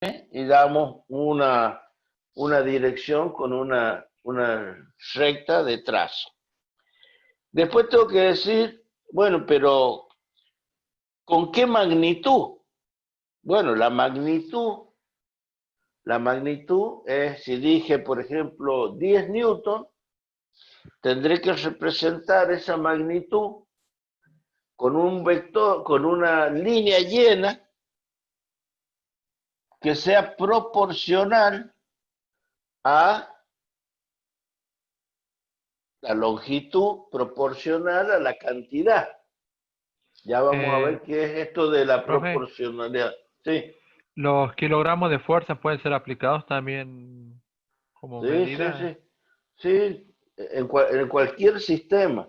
y damos una dirección con una recta de trazo. Después tengo que decir, bueno, pero ¿con qué magnitud? Bueno, la magnitud es, si dije, por ejemplo, 10 newton, tendré que representar esa magnitud con un vector, con una línea llena que sea proporcional a la longitud, proporcional a la cantidad. Ya vamos a ver qué es esto de la Profe, proporcionalidad. Sí, ¿los kilogramos de fuerza pueden ser aplicados también como sí, sí, medida? sí. Sí, en cualquier sistema.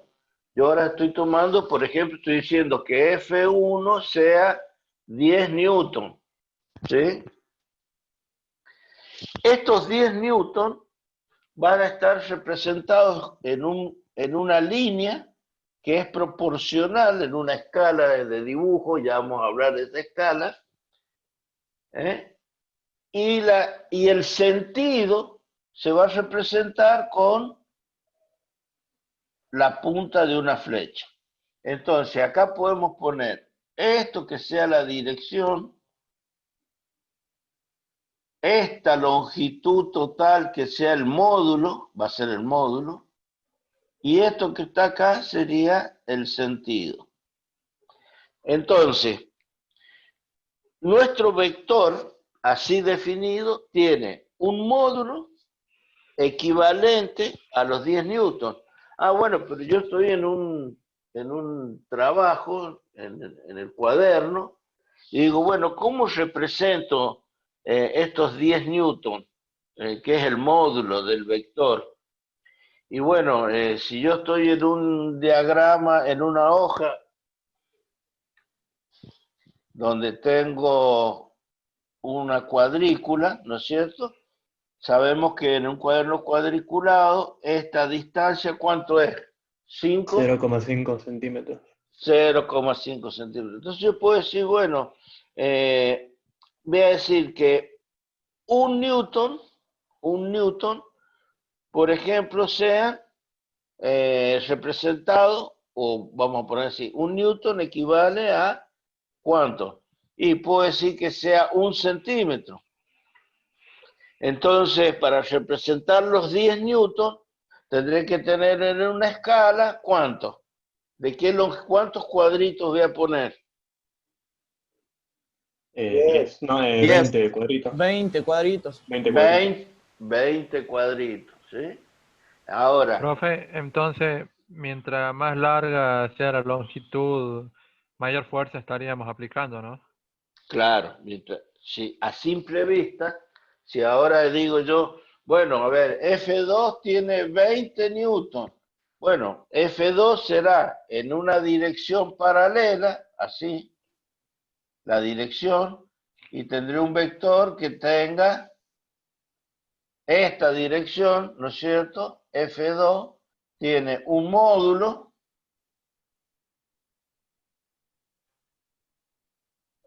Yo ahora estoy tomando, por ejemplo, estoy diciendo que F1 sea 10 newton, ¿sí? Estos 10 newton van a estar representados en una línea que es proporcional en una escala de dibujo, ya vamos a hablar de esa escala, ¿eh? Y el sentido se va a representar con la punta de una flecha. Entonces, acá podemos poner esto que sea la dirección, esta longitud total que sea el módulo, va a ser el módulo, y esto que está acá sería el sentido. Entonces, nuestro vector, así definido, tiene un módulo equivalente a los 10 newtons. Ah, bueno, pero yo estoy en un trabajo, en el cuaderno, y digo, bueno, ¿cómo represento estos 10 newtons, que es el módulo del vector? Y bueno, si yo estoy en un diagrama, en una hoja, donde tengo una cuadrícula, ¿no es cierto? Sabemos que en un cuaderno cuadriculado, esta distancia, ¿cuánto es? 5, 0,5 centímetros. 0,5 centímetros. Entonces yo puedo decir, bueno, voy a decir que un newton, por ejemplo, sea representado, o vamos a poner así, un newton equivale a ¿cuánto? Y puedo decir que sea 1 centímetro. Entonces, para representar los 10 newton, tendré que tener en una escala, ¿cuánto? ¿Cuántos cuadritos voy a poner? 10, no, 10, 20 cuadritos. 20 cuadritos. 20 cuadritos. 20 cuadritos, ¿sí? Ahora, Profe, entonces, mientras más larga sea la longitud, mayor fuerza estaríamos aplicando, ¿no? claro, si a simple vista, si ahora digo yo, bueno, a ver, F2 tiene 20 newton. Bueno, F2 será en una dirección paralela, así, la dirección, y tendré un vector que tenga esta dirección, ¿no es cierto? F2 tiene un módulo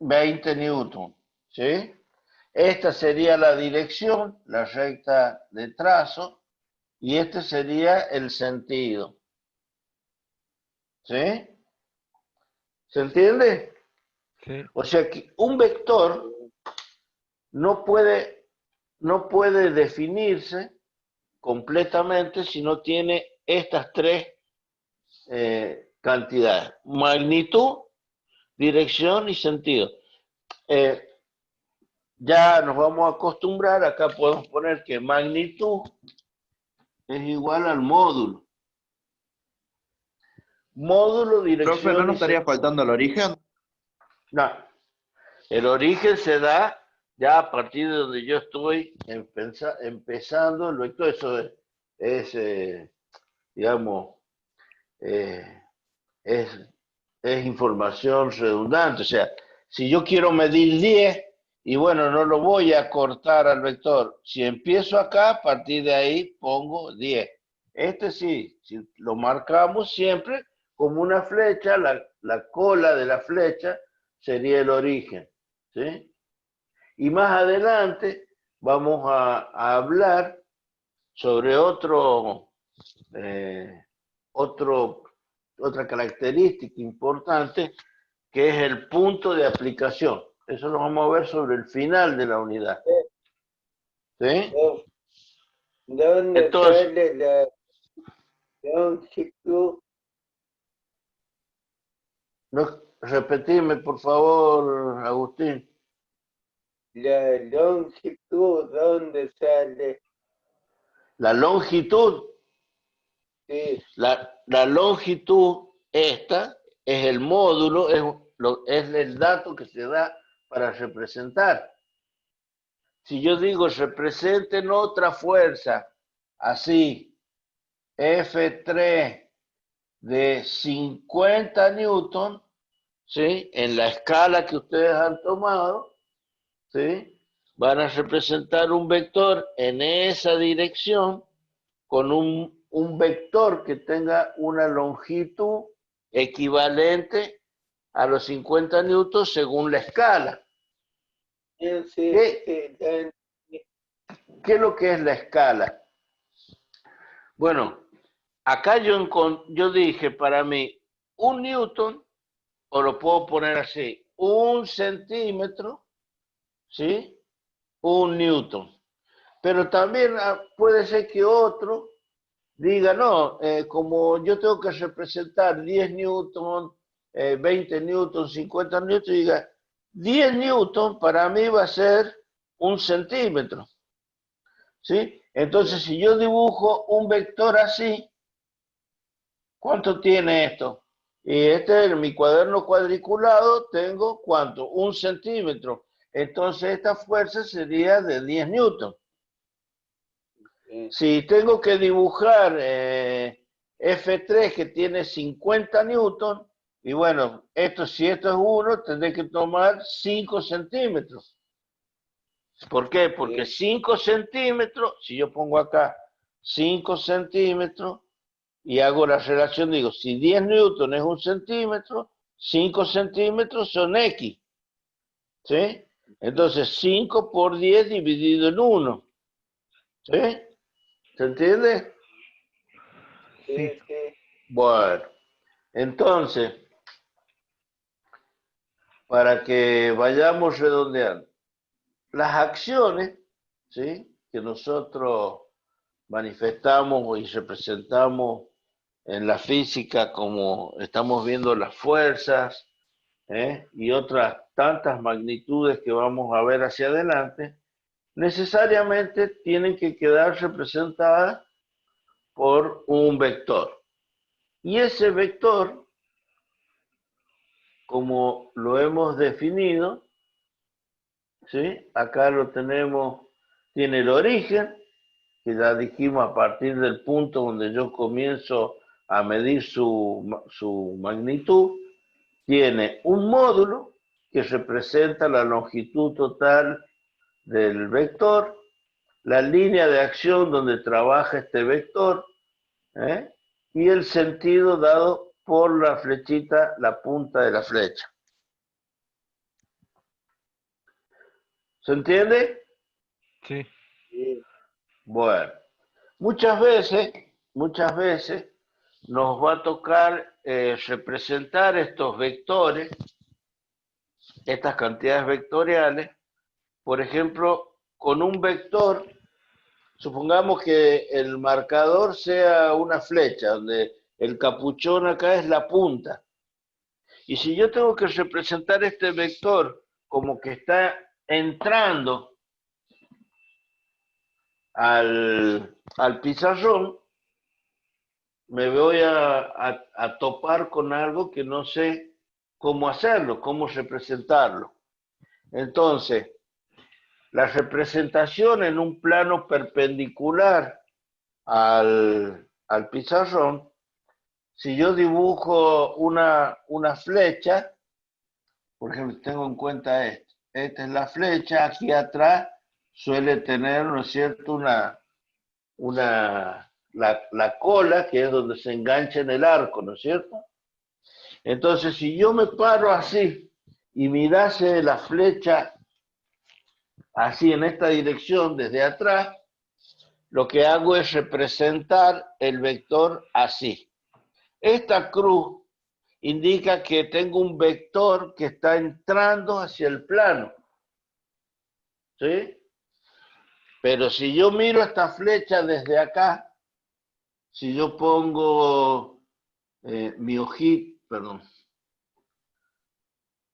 20 newton, ¿sí? Esta sería la dirección, la recta de trazo, y este sería el sentido, ¿sí? ¿Se entiende? Sí. O sea que un vector no puede, no puede definirse completamente si no tiene estas tres cantidades: magnitud, dirección y sentido. Eh, ya nos vamos a acostumbrar, acá podemos poner que magnitud es igual al módulo. Módulo, Profe, ¿no dirección y nos estaría sentido. faltando el origen? No, el origen se da ya a partir de donde yo estoy empezando el vector. Eso es digamos, eh, es, es información redundante. O sea, si yo quiero medir 10, y bueno, no lo voy a cortar al vector. Si empiezo acá, a partir de ahí pongo 10. Este sí, si lo marcamos siempre como una flecha, la cola de la flecha sería el origen, ¿sí? Y más adelante vamos a hablar sobre otra característica importante, que es el punto de aplicación. Eso lo vamos a ver sobre el final de la unidad. ¿Sí? ¿Dónde Entonces, sale la longitud? no, repetime, por favor, Agustín. La longitud, ¿dónde sale? La longitud, Sí, la longitud, esta, es el módulo, es el dato que se da para representar. Si yo digo representen otra fuerza, así, F3 de 50 newton, ¿sí? En la escala que ustedes han tomado, ¿sí? Van a representar un vector en esa dirección con un vector que tenga una longitud equivalente a los 50 newtons según la escala. sí, ¿Qué, sí, ¿Qué es lo que es la escala? Bueno, acá yo dije para mí, un newton, o lo puedo poner así, un centímetro, ¿sí? Un newton. Pero también puede ser que otro diga, no, como yo tengo que representar 10 newton, 20 newton, 50 newton, diga, 10 newton para mí va a ser un centímetro, ¿sí? Entonces, si yo dibujo un vector así, ¿cuánto tiene esto? Y en mi cuaderno cuadriculado tengo, ¿cuánto? Un centímetro. Entonces, esta fuerza sería de 10 newton. sí. Si tengo que dibujar F3 que tiene 50 newton, y bueno, si esto es 1, tendré que tomar 5 centímetros. ¿Por qué? Porque 5 centímetros, si yo pongo acá 5 centímetros y hago la relación, digo, si 10 newton es un centímetro, 5 centímetros son X. ¿Sí? Entonces 5 por 10 dividido en 1. ¿Sí? ¿Se entiende? Sí, sí. Bueno, entonces, para que vayamos redondeando, las acciones, ¿sí? Que nosotros manifestamos y representamos en la física, como estamos viendo las fuerzas, y otras tantas magnitudes que vamos a ver hacia adelante, necesariamente tienen que quedar representadas por un vector. Y ese vector, como lo hemos definido, ¿sí? Acá lo tenemos, tiene el origen, que ya dijimos a partir del punto donde yo comienzo a medir su magnitud, tiene un módulo que representa la longitud total del vector, la línea de acción donde trabaja este vector, y el sentido dado por la flechita, la punta de la flecha. ¿Se entiende? Sí. Sí. Bueno, muchas veces nos va a tocar representar estos vectores, estas cantidades vectoriales, por ejemplo, con un vector, supongamos que el marcador sea una flecha, donde el capuchón acá es la punta. Y si yo tengo que representar este vector como que está entrando al pizarrón, me voy a topar con algo que no sé cómo hacerlo, cómo representarlo. Entonces, la representación en un plano perpendicular al pizarrón, si yo dibujo una flecha, por ejemplo, tengo en cuenta esto. Esta es la flecha, aquí atrás suele tener, ¿no es cierto?, la cola, que es donde se engancha en el arco, ¿no es cierto? Entonces, si yo me paro así y mirase la flecha así en esta dirección desde atrás, lo que hago es representar el vector así. Esta cruz indica que tengo un vector que está entrando hacia el plano. ¿Sí? Pero si yo miro esta flecha desde acá, si yo pongo mi ojito, perdón,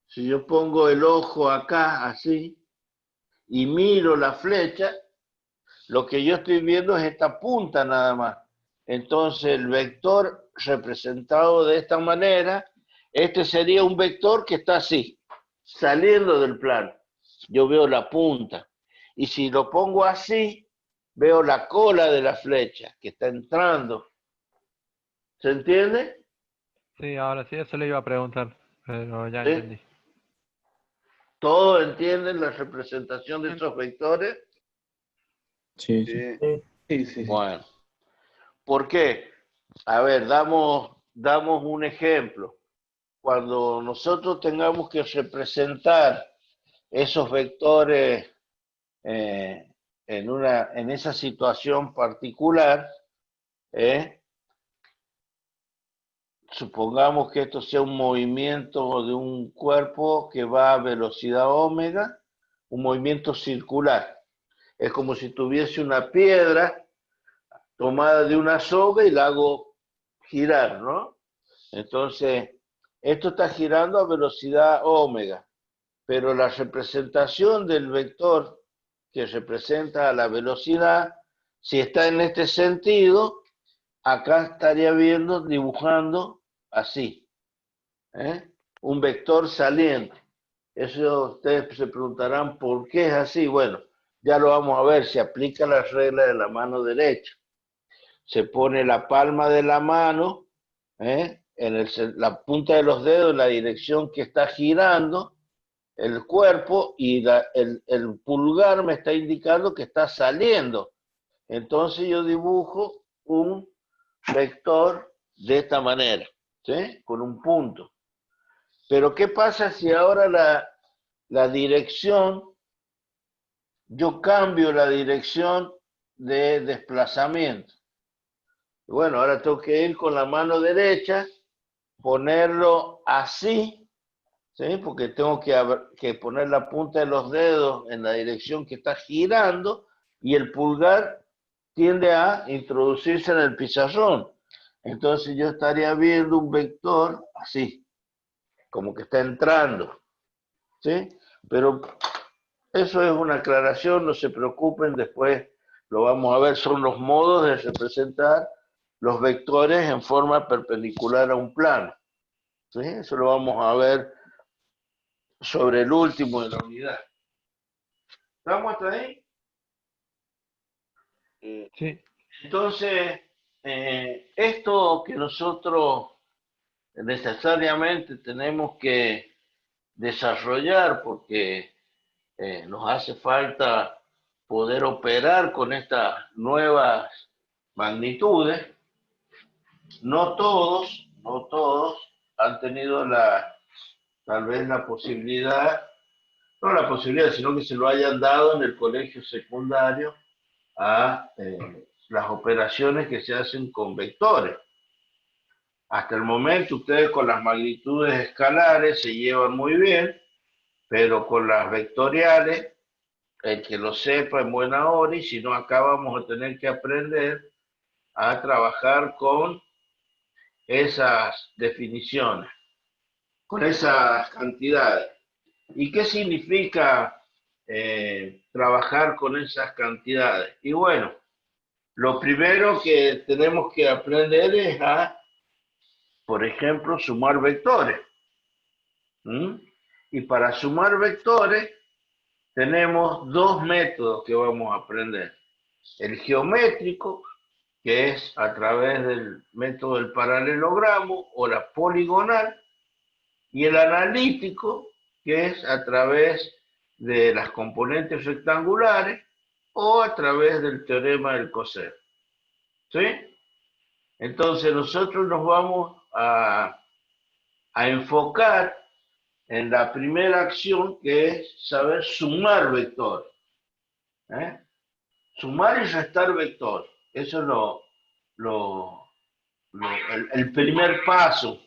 si yo pongo el ojo acá, así, y miro la flecha, lo que yo estoy viendo es esta punta nada más. Entonces el vector representado de esta manera, este sería un vector que está así, saliendo del plano. Yo veo la punta. Y si lo pongo así, veo la cola de la flecha que está entrando. ¿Se entiende? Sí, ahora sí, eso le iba a preguntar, pero ya ¿Sí? entendí. ¿Todos entienden la representación de estos vectores? Sí, sí. Sí. Sí, sí, sí. Bueno, ¿por qué? A ver, damos un ejemplo. Cuando nosotros tengamos que representar esos vectores en esa situación particular, supongamos que esto sea un movimiento de un cuerpo que va a velocidad omega, un movimiento circular. Es como si tuviese una piedra tomada de una soga y la hago girar, ¿no? Entonces, esto está girando a velocidad omega, pero la representación del vector que representa la velocidad, si está en este sentido, acá estaría viendo, dibujando así, un vector saliente. Eso ustedes se preguntarán por qué es así. Bueno, ya lo vamos a ver, se aplica la regla de la mano derecha. Se pone la palma de la mano en la punta de los dedos en la dirección que está girando el cuerpo y el pulgar me está indicando que está saliendo. Entonces yo dibujo un vector de esta manera, ¿sí? Con un punto. Pero ¿qué pasa si ahora la dirección, yo cambio la dirección de desplazamiento? Bueno, ahora tengo que ir con la mano derecha, ponerlo así, ¿sí? Porque tengo que poner la punta de los dedos en la dirección que está girando y el pulgar tiende a introducirse en el pizarrón. Entonces yo estaría viendo un vector así, como que está entrando, ¿sí? Pero eso es una aclaración, no se preocupen, después lo vamos a ver, son los modos de representar los vectores en forma perpendicular a un plano, ¿sí? Eso lo vamos a ver sobre el último de la unidad. ¿Estamos hasta ahí? Sí, Entonces, esto que nosotros necesariamente tenemos que desarrollar porque nos hace falta poder operar con estas nuevas magnitudes. No todos han tenido tal vez la posibilidad, no la posibilidad, sino que se lo hayan dado en el colegio secundario a las operaciones que se hacen con vectores. Hasta el momento ustedes con las magnitudes escalares se llevan muy bien, pero con las vectoriales, el que lo sepa en buena hora, y si no, acá vamos a tener que aprender a trabajar con esas definiciones, con esas cantidades. ¿Y qué significa trabajar con esas cantidades? Y bueno, lo primero que tenemos que aprender es a, por ejemplo, sumar vectores. Y para sumar vectores tenemos dos métodos que vamos a aprender. El geométrico, que es a través del método del paralelogramo o la poligonal, y el analítico, que es a través de las componentes rectangulares o a través del teorema del coseno. ¿Sí? Entonces nosotros nos vamos a enfocar en la primera acción, que es saber sumar vectores. ¿eh? Sumar y restar vector. Eso es el primer paso.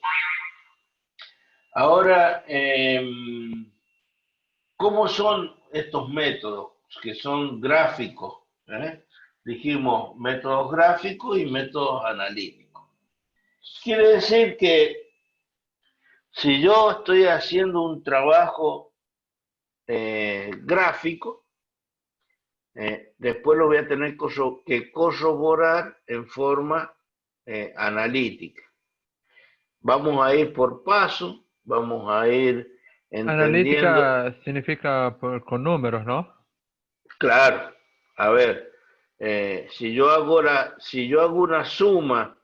Ahora, ¿cómo son estos métodos que son gráficos? Dijimos métodos gráficos y métodos analíticos. Quiere decir que si yo estoy haciendo un trabajo gráfico, después lo voy a tener que corroborar en forma analítica. Vamos a ir por paso, vamos a ir entendiendo. Analítica significa con números, ¿no? Claro, a ver, si yo hago una suma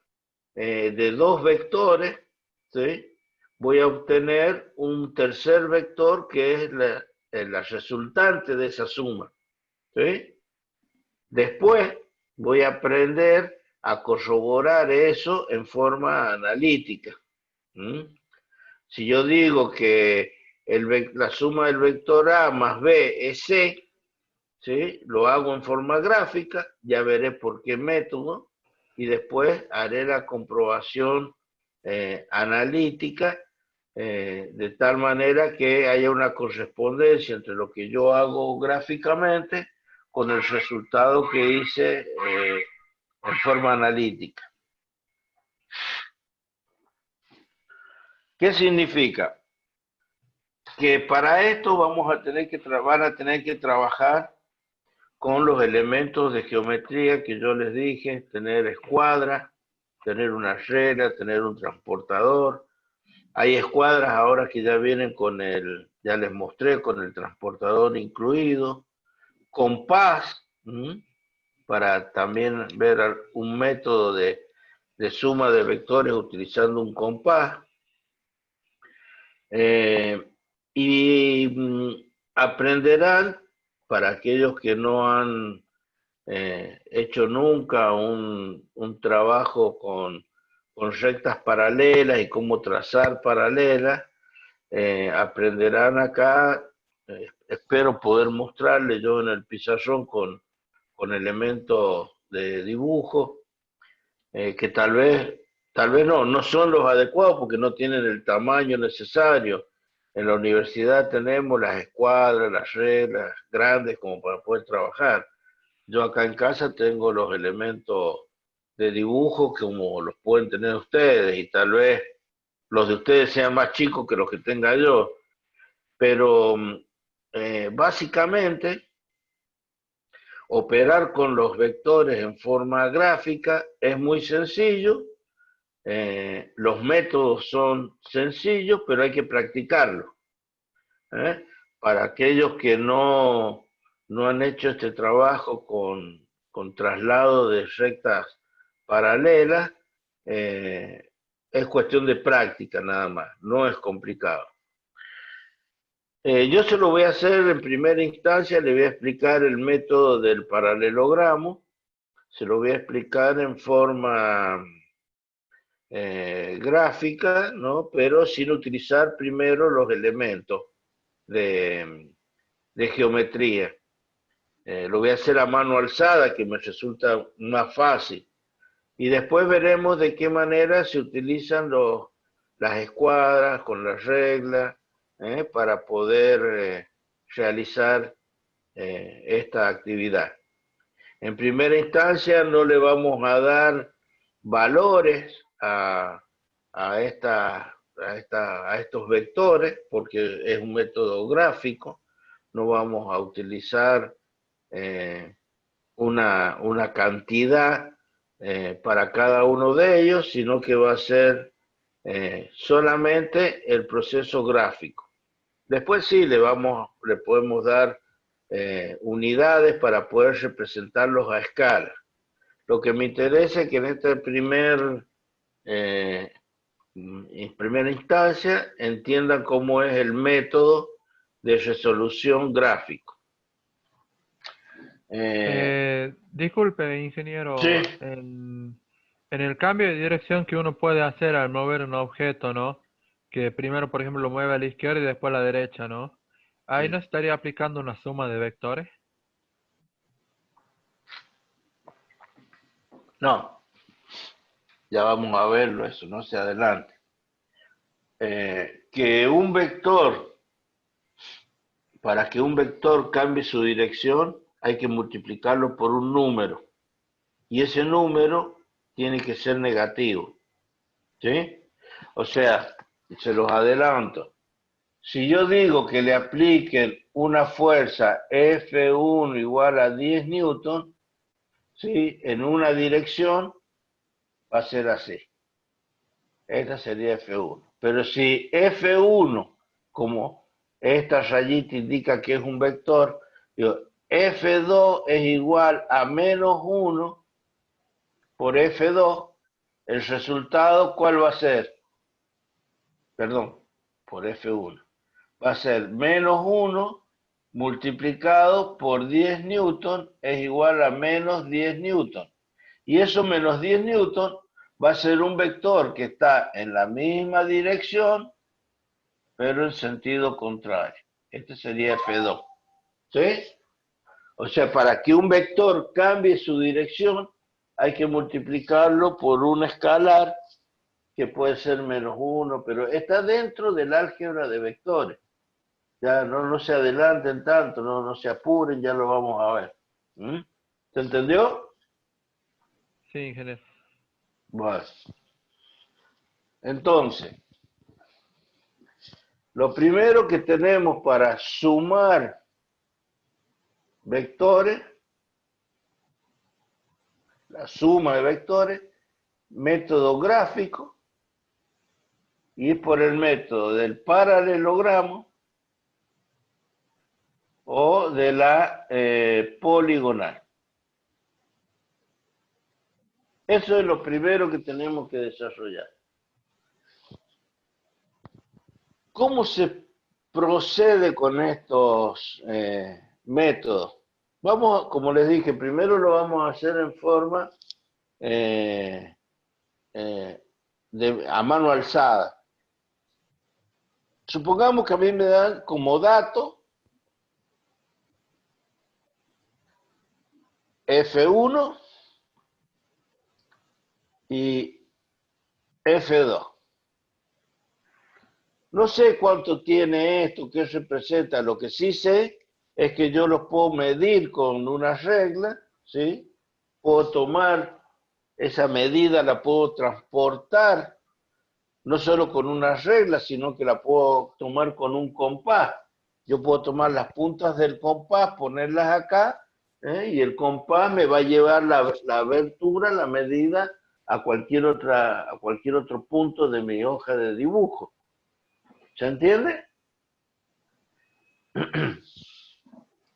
de dos vectores, ¿sí? Voy a obtener un tercer vector que es la resultante de esa suma. ¿Sí? Después voy a aprender a corroborar eso en forma analítica. ¿Mm? Si yo digo que la suma del vector A más B es C, ¿sí? Lo hago en forma gráfica, ya veré por qué método, y después haré la comprobación analítica de tal manera que haya una correspondencia entre lo que yo hago gráficamente con el resultado que hice en forma analítica. ¿Qué significa? Que para esto van a tener que trabajar con los elementos de geometría que yo les dije, tener escuadras, tener una regla, tener un transportador. Hay escuadras ahora que ya vienen ya les mostré, con el transportador incluido, compás, para también ver un método de suma de vectores utilizando un compás. Y aprenderán, para aquellos que no han hecho nunca un trabajo con rectas paralelas y cómo trazar paralelas, aprenderán acá, espero poder mostrarles yo en el pizarrón con elementos de dibujo, que tal vez no son los adecuados porque no tienen el tamaño necesario. En la universidad tenemos las escuadras, las reglas grandes como para poder trabajar. Yo acá en casa tengo los elementos de dibujo como los pueden tener ustedes, y tal vez los de ustedes sean más chicos que los que tenga yo. Pero básicamente, operar con los vectores en forma gráfica es muy sencillo. Los métodos son sencillos, pero hay que practicarlos. Para aquellos que no han hecho este trabajo con traslado de rectas paralelas, es cuestión de práctica nada más, no es complicado. Yo se lo voy a hacer en primera instancia, le voy a explicar el método del paralelogramo, se lo voy a explicar en forma gráfica, ¿no? Pero sin utilizar primero los elementos de geometría. Lo voy a hacer a mano alzada, que me resulta más fácil. Y después veremos de qué manera se utilizan las escuadras con las reglas para poder realizar esta actividad. En primera instancia no le vamos a dar valores a estos vectores porque es un método gráfico. No vamos a utilizar una cantidad para cada uno de ellos, sino que va a ser solamente el proceso gráfico. Después sí le podemos dar unidades para poder representarlos a escala. Lo que me interesa es que en esta primera instancia entiendan cómo es el método de resolución gráfico. Disculpe, ingeniero, Sí. en el cambio de dirección que uno puede hacer al mover un objeto, ¿no? Que primero, por ejemplo, lo mueve a la izquierda y después a la derecha, ¿no? Ahí Sí. no estaría aplicando una suma de vectores. No, ya vamos a verlo eso, no se adelante. Que un vector, para que un vector cambie su dirección, hay que multiplicarlo por un número. Y ese número tiene que ser negativo. ¿Sí? O sea, se los adelanto. Si yo digo que le apliquen una fuerza F1 igual a 10 newton, ¿sí? En una dirección, va a ser así. Esta sería F1. Pero si F1, como esta rayita indica que es un vector, digo, F2 es igual a menos 1 por F2, el resultado, ¿cuál va a ser? Perdón, por F1. Va a ser menos 1 multiplicado por 10 newton es igual a menos 10 newton. Y eso menos 10 newton va a ser un vector que está en la misma dirección, pero en sentido contrario. Este sería F2. ¿Sí? O sea, para que un vector cambie su dirección, hay que multiplicarlo por un escalar que puede ser menos 1, pero está dentro del álgebra de vectores. Ya no se adelanten tanto, no se apuren, ya lo vamos a ver. ¿Mm? ¿Se entendió? Sí, ingeniero. Bueno. Entonces, lo primero que tenemos para sumar vectores, la suma de vectores, método gráfico, y es por el método del paralelogramo o de la poligonal. Eso es lo primero que tenemos que desarrollar. ¿Cómo se procede con estos métodos? Vamos, como les dije, primero lo vamos a hacer en forma a mano alzada. Supongamos que a mí me dan como dato F1 y F2. No sé cuánto tiene esto, qué representa. Lo que sí sé es que yo los puedo medir con una regla, ¿sí? Puedo tomar esa medida, la puedo transportar, no solo con una regla, sino que la puedo tomar con un compás. Yo puedo tomar las puntas del compás, ponerlas acá, y el compás me va a llevar la abertura, la medida, a cualquier otro punto de mi hoja de dibujo. ¿Se entiende?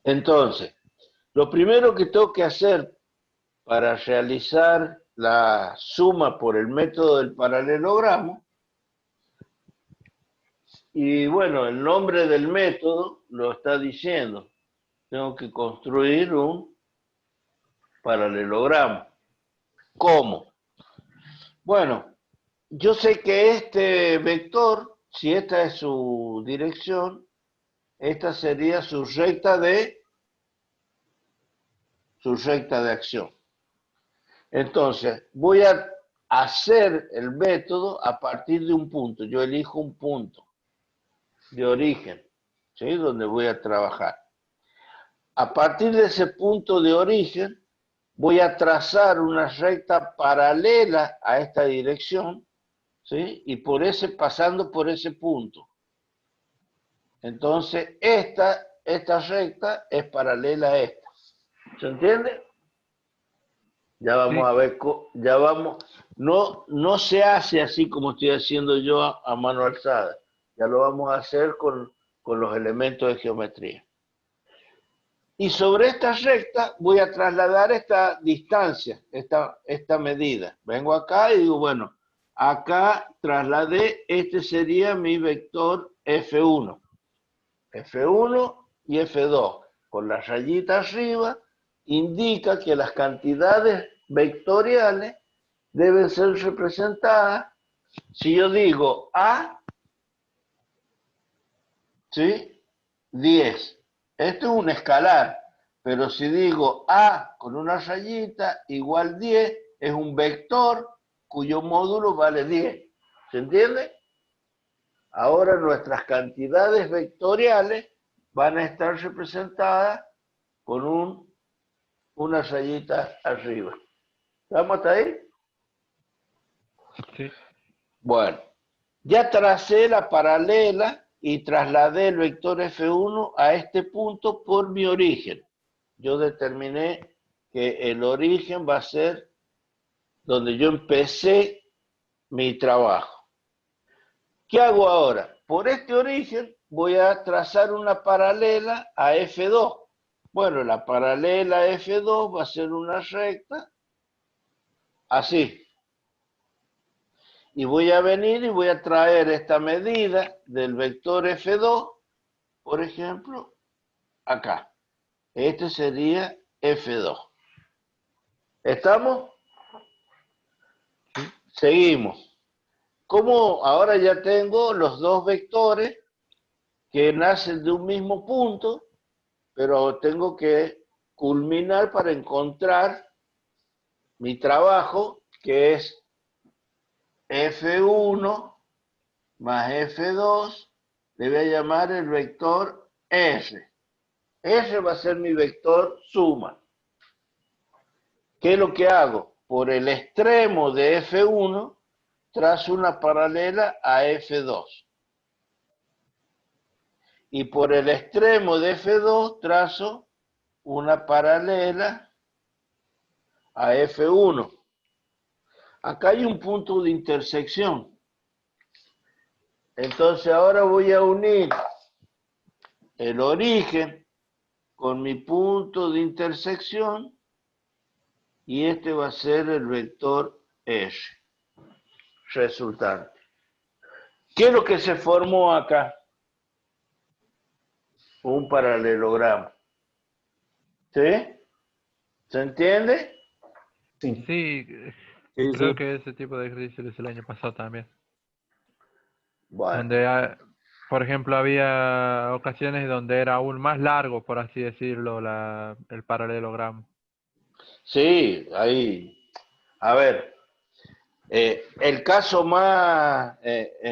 Entonces, lo primero que tengo que hacer para realizar la suma por el método del paralelogramo, y bueno, el nombre del método lo está diciendo, tengo que construir un paralelogramo. ¿Cómo? Bueno, yo sé que este vector, si esta es su dirección, esta sería su recta de acción. Entonces, voy a hacer el método a partir de un punto. Yo elijo un punto de origen, ¿sí? Donde voy a trabajar. A partir de ese punto de origen, voy a trazar una recta paralela a esta dirección, ¿sí? Y pasando por ese punto. Entonces, esta recta es paralela a esta. ¿Se entiende? Ya vamos Sí. a ver, no se hace así como estoy haciendo yo a mano alzada. Ya lo vamos a hacer con los elementos de geometría. Y sobre esta recta voy a trasladar esta distancia, esta medida. Vengo acá y digo, bueno, acá trasladé, este sería mi vector F1. F1 y F2. Con la rayita arriba indica que las cantidades vectoriales deben ser representadas. Si yo digo A, ¿sí? 10. Esto es un escalar, pero si digo A con una rayita igual 10, es un vector cuyo módulo vale 10. ¿Se entiende? Ahora nuestras cantidades vectoriales van a estar representadas con una rayita arriba. ¿Estamos hasta ahí? Sí. Bueno, ya tracé la paralela y trasladé el vector F1 a este punto por mi origen. Yo determiné que el origen va a ser donde yo empecé mi trabajo. ¿Qué hago ahora? Por este origen voy a trazar una paralela a F2. Bueno, la paralela a F2 va a ser una recta así. Y voy a venir y voy a traer esta medida del vector F2, por ejemplo, acá. Este sería F2. ¿Estamos? Seguimos. Como ahora ya tengo los dos vectores que nacen de un mismo punto, pero tengo que culminar para encontrar mi trabajo, que es F1 más F2, le voy a llamar el vector S. S va a ser mi vector suma. ¿Qué es lo que hago? Por el extremo de F1 trazo una paralela a F2. Y por el extremo de F2 trazo una paralela a F1. Acá hay un punto de intersección. Entonces ahora voy a unir el origen con mi punto de intersección y este va a ser el vector S resultante. ¿Qué es lo que se formó acá? Un paralelogramo. ¿Sí? ¿Se entiende? Sí. Sí, Sí, creo sí. que ese tipo de ejercicio es el año pasado también. Bueno, Donde, por ejemplo, había ocasiones donde era aún más largo, por así decirlo, el paralelogramo. sí, ahí. A ver, el caso más,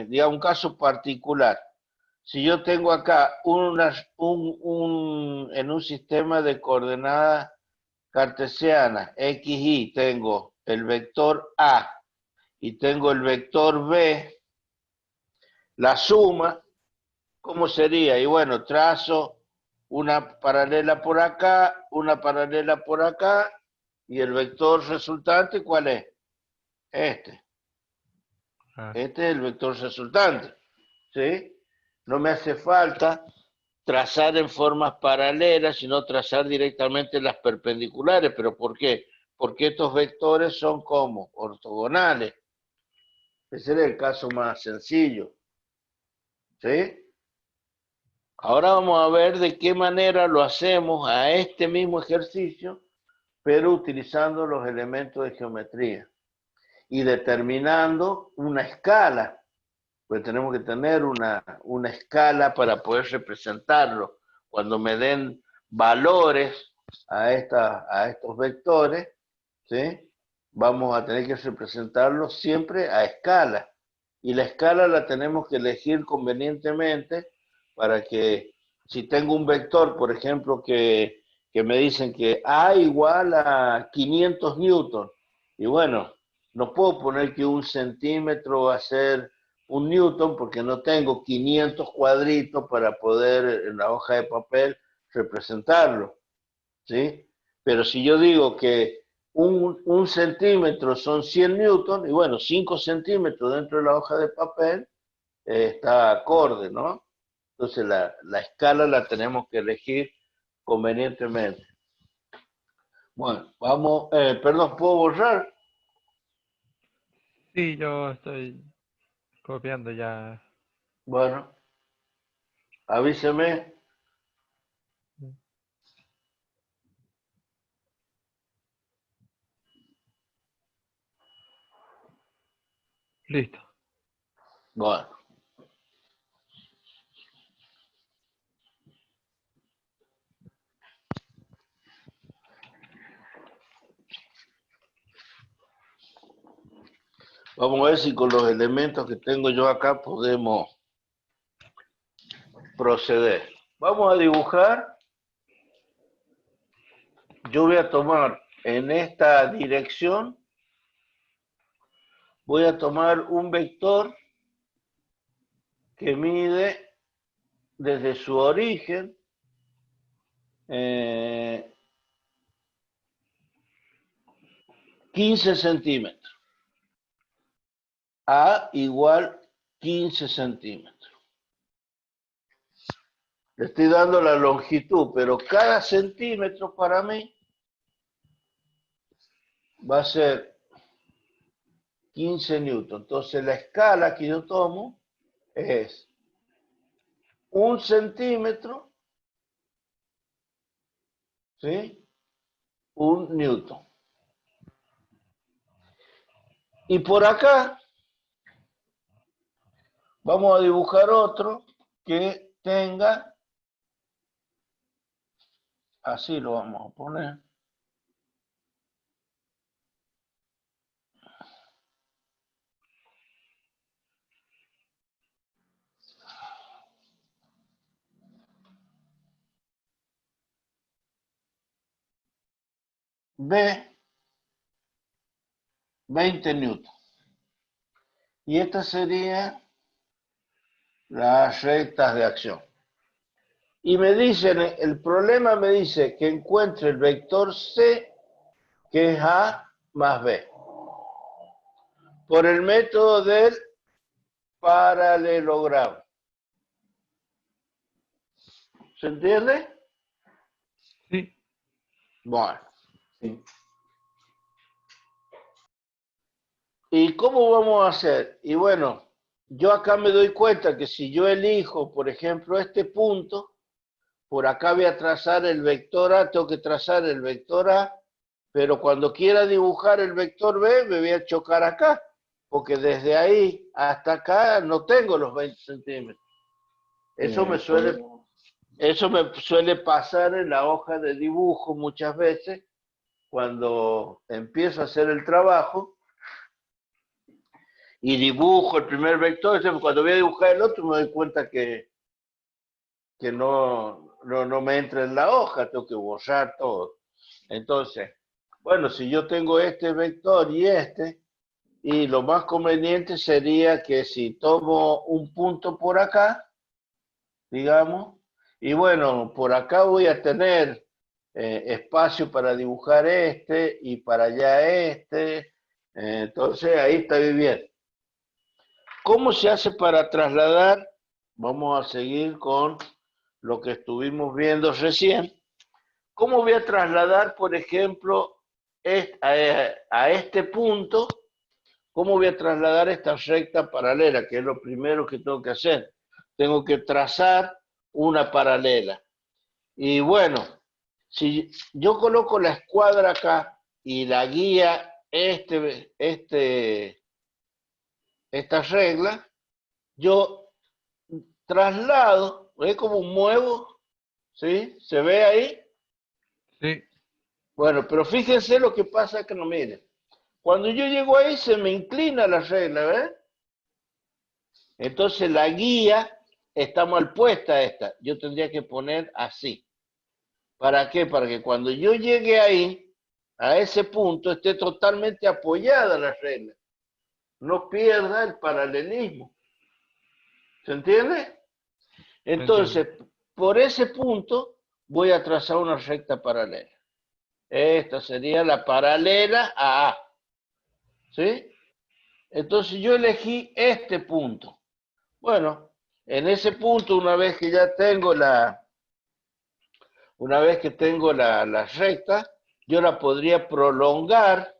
digamos, un caso particular. Si yo tengo acá en un sistema de coordenadas cartesianas, x, y, tengo el vector A y tengo el vector B, la suma, ¿cómo sería? Y bueno, trazo una paralela por acá, una paralela por acá, y el vector resultante, ¿cuál es? Este. Ah, Este es el vector resultante. ¿Sí? No me hace falta trazar en formas paralelas, sino trazar directamente las perpendiculares. ¿Pero por qué? Porque estos vectores son como ortogonales. Ese es el caso más sencillo. ¿Sí? Ahora vamos a ver de qué manera lo hacemos a este mismo ejercicio, pero utilizando los elementos de geometría y determinando una escala. Pues tenemos que tener una escala para poder representarlo. Cuando me den valores a estos vectores, ¿sí? Vamos a tener que representarlos siempre a escala. Y la escala la tenemos que elegir convenientemente para que si tengo un vector, por ejemplo, que me dicen que A igual a 500 newton, y bueno, no puedo poner que 1 centímetro va a ser 1 newton porque no tengo 500 cuadritos para poder en la hoja de papel representarlo, ¿sí? Pero si yo digo que un centímetro son 100 newton, y bueno, 5 centímetros dentro de la hoja de papel está acorde, ¿no? Entonces la escala la tenemos que elegir convenientemente. Bueno, vamos, perdón, ¿puedo borrar? sí, yo estoy copiando ya. Bueno, avíseme. Listo. Bueno, Vamos a ver si con los elementos que tengo yo acá podemos proceder. Vamos a dibujar. Yo voy a tomar en esta dirección, voy a tomar un vector que mide desde su origen 15 centímetros. A igual 15 centímetros. Le estoy dando la longitud, pero cada centímetro para mí va a ser 15 newton. Entonces la escala que yo tomo es 1 centímetro, ¿sí? 1 newton. Y por acá vamos a dibujar otro que tenga, así lo vamos a poner. B, 20 newton. Y esta sería las rectas de acción. Y me dicen, el problema me dice que encuentre el vector C, que es A más B, por el método del paralelogramo. ¿Se entiende? Sí. Bueno. Sí. ¿Y cómo vamos a hacer? Y bueno, yo acá me doy cuenta que si yo elijo, por ejemplo, este punto, por acá voy a trazar el vector A, tengo que trazar el vector A, pero cuando quiera dibujar el vector B, me voy a chocar acá, porque desde ahí hasta acá no tengo los 20 centímetros. Eso me suele pasar en la hoja de dibujo muchas veces, cuando empiezo a hacer el trabajo, y dibujo el primer vector, entonces cuando voy a dibujar el otro me doy cuenta que no me entra en la hoja, tengo que borrar todo. Entonces, bueno, si yo tengo este vector y lo más conveniente sería que si tomo un punto por acá, digamos, y bueno, por acá voy a tener espacio para dibujar este y para allá este, entonces ahí está bien. ¿Cómo se hace para trasladar? Vamos a seguir con lo que estuvimos viendo recién. ¿Cómo voy a trasladar, por ejemplo, a este punto? ¿Cómo voy a trasladar esta recta paralela? Que es lo primero que tengo que hacer. Tengo que trazar una paralela. Y bueno, si yo coloco la escuadra acá y la guía esta regla, yo traslado, ¿ve cómo muevo? ¿Sí? ¿Se ve ahí? Sí. Bueno, pero fíjense lo que pasa que no miren. Cuando yo llego ahí se me inclina la regla, ¿ves? Entonces la guía está mal puesta esta. Yo tendría que poner así. ¿Para qué? Para que cuando yo llegue ahí, a ese punto, esté totalmente apoyada la regla. No pierda el paralelismo. ¿Se entiende? Entonces, por ese punto voy a trazar una recta paralela. Esta sería la paralela a A. ¿Sí? Entonces yo elegí este punto. Bueno, en ese punto, una vez que tengo la recta, yo la podría prolongar,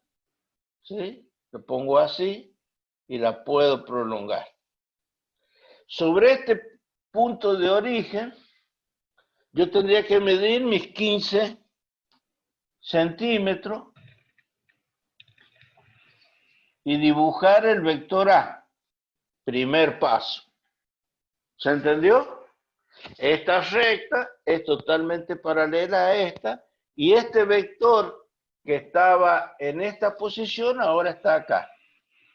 ¿sí? Lo pongo así y la puedo prolongar. Sobre este punto de origen, yo tendría que medir mis 15 centímetros y dibujar el vector A. Primer paso. ¿Se entendió? Esta recta es totalmente paralela a esta y este vector que estaba en esta posición ahora está acá.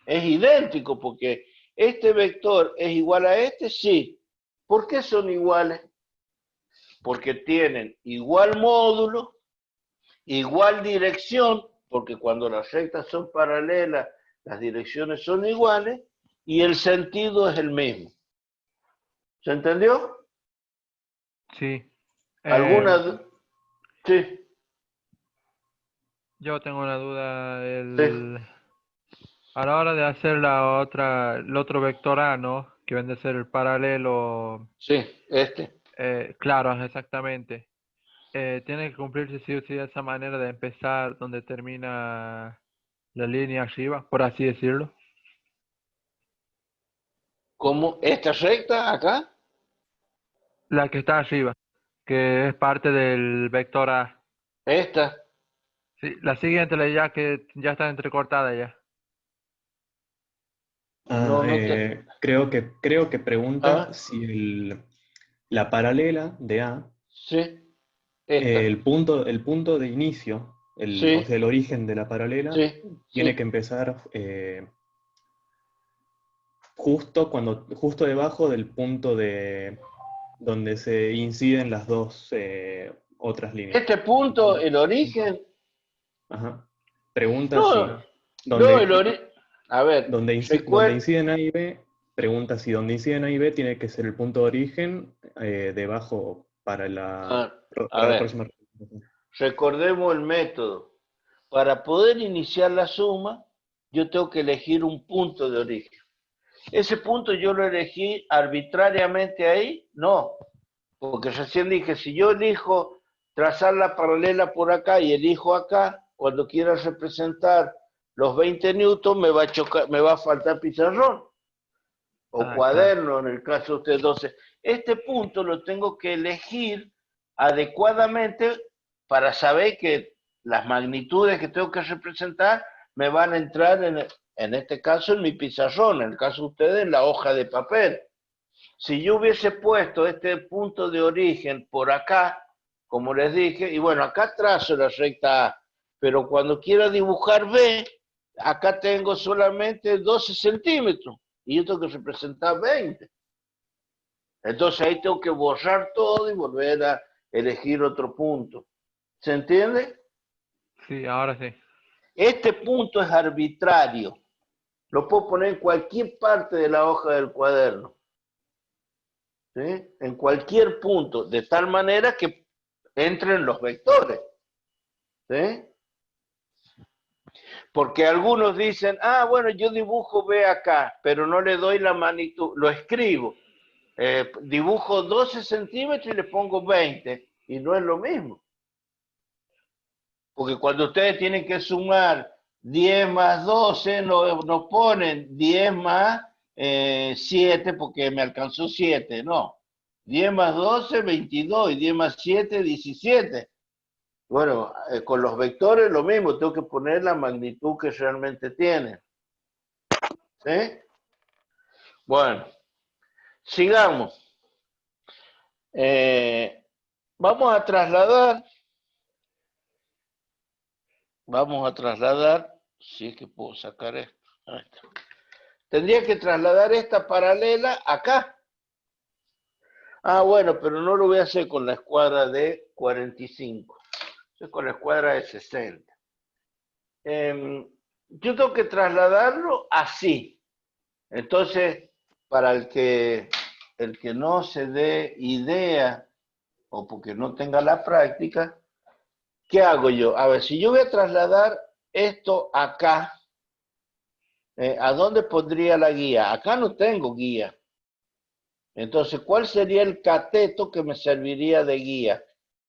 Es idéntico porque este vector es igual a este, sí. ¿Por qué son iguales? Porque tienen igual módulo, igual dirección, porque cuando las rectas son paralelas, las direcciones son iguales, y el sentido es el mismo. ¿Se entendió? Sí. ¿Alguna? Sí, Yo tengo una duda. sí, A la hora de hacer el otro vector A, ¿no? Que vende a ser el paralelo. sí, este. Claro, exactamente. Tiene que cumplirse sí o sí esa manera de empezar donde termina la línea arriba, por así decirlo. ¿Cómo? ¿Esta recta acá? La que está arriba, que es parte del vector A. Esta. Sí, la siguiente, la ya que ya está entrecortada ya. Ah, No, no te... creo que pregunta Ah, si la paralela de A, sí, esta. el punto de inicio, o sea, Sí, el origen de la paralela, sí, tiene que sí. empezar justo debajo del punto de donde se inciden las dos otras líneas. Este punto, el origen, Ajá. Pregunta si no, no, el donde, origen, a ver, donde recuerda, inciden A y B, pregunta si donde inciden A y B tiene que ser el punto de origen debajo para a para la ver, próxima representación. recordemos el método. Para poder iniciar la suma, yo tengo que elegir un punto de origen. ¿Ese punto yo lo elegí arbitrariamente ahí? No, porque recién dije, si yo elijo trazar la paralela por acá y elijo acá, cuando quiera representar los 20 newton me va a chocar, me va a faltar pizarrón o Ah, claro. cuaderno en el caso de ustedes. Entonces, este punto lo tengo que elegir adecuadamente para saber que las magnitudes que tengo que representar me van a entrar en este caso en mi pizarrón, en el caso de ustedes en la hoja de papel. Si yo hubiese puesto este punto de origen por acá, como les dije, y bueno, acá trazo la recta A, pero cuando quiera dibujar B, acá tengo solamente 12 centímetros y yo tengo que representar 20. Entonces ahí tengo que borrar todo y volver a elegir otro punto. ¿Se entiende? Sí, ahora sí. Este punto es arbitrario. Lo puedo poner en cualquier parte de la hoja del cuaderno. ¿Sí? En cualquier punto, de tal manera que entren los vectores. ¿Sí? Porque algunos dicen, bueno, yo dibujo B acá, pero no le doy la magnitud, lo escribo. Dibujo 12 centímetros y le pongo 20, y no es lo mismo. Porque cuando ustedes tienen que sumar 10 más 12, no ponen 10 más 7 porque me alcanzó 7, no. 10 más 12, 22, y 10 más 7, 17. Bueno, con los vectores lo mismo, tengo que poner la magnitud que realmente tienen. ¿Sí? Bueno, sigamos. Eh, vamos a trasladar, si es que puedo sacar esto. Ahí está. Tendría que trasladar esta paralela acá. Bueno, pero no lo voy a hacer con la escuadra de 45, es con la escuadra de 60. Yo tengo que trasladarlo así. Entonces, para el que no se dé idea o porque no tenga la práctica, ¿qué hago yo? A ver, si yo voy a trasladar esto acá, ¿a dónde pondría la guía? Acá no tengo guía. Entonces, ¿cuál sería el cateto que me serviría de guía?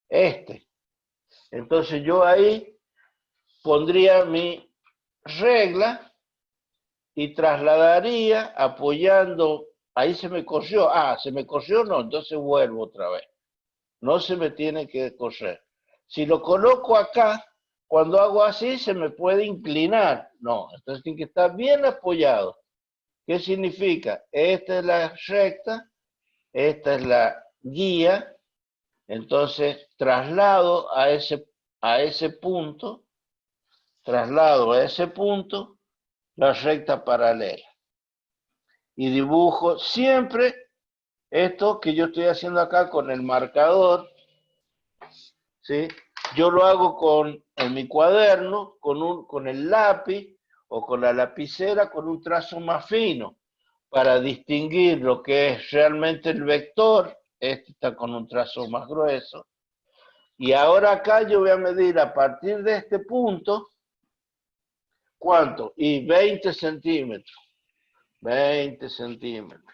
Este. Entonces yo ahí pondría mi regla y trasladaría apoyando, ahí se me corrió, se me corrió, no, entonces vuelvo otra vez. No se me tiene que correr. Si lo coloco acá, cuando hago así se me puede inclinar. No, entonces tiene que estar bien apoyado. ¿Qué significa? Esta es la recta, esta es la guía, entonces traslado a ese punto, traslado a ese punto la recta paralela. Y dibujo siempre esto que yo estoy haciendo acá con el marcador, ¿sí? Yo lo hago en mi cuaderno, con el lápiz o con la lapicera, con un trazo más fino, para distinguir lo que es realmente el vector. Este está con un trazo más grueso. Y ahora acá yo voy a medir a partir de este punto, ¿cuánto? Y 20 centímetros. 20 centímetros.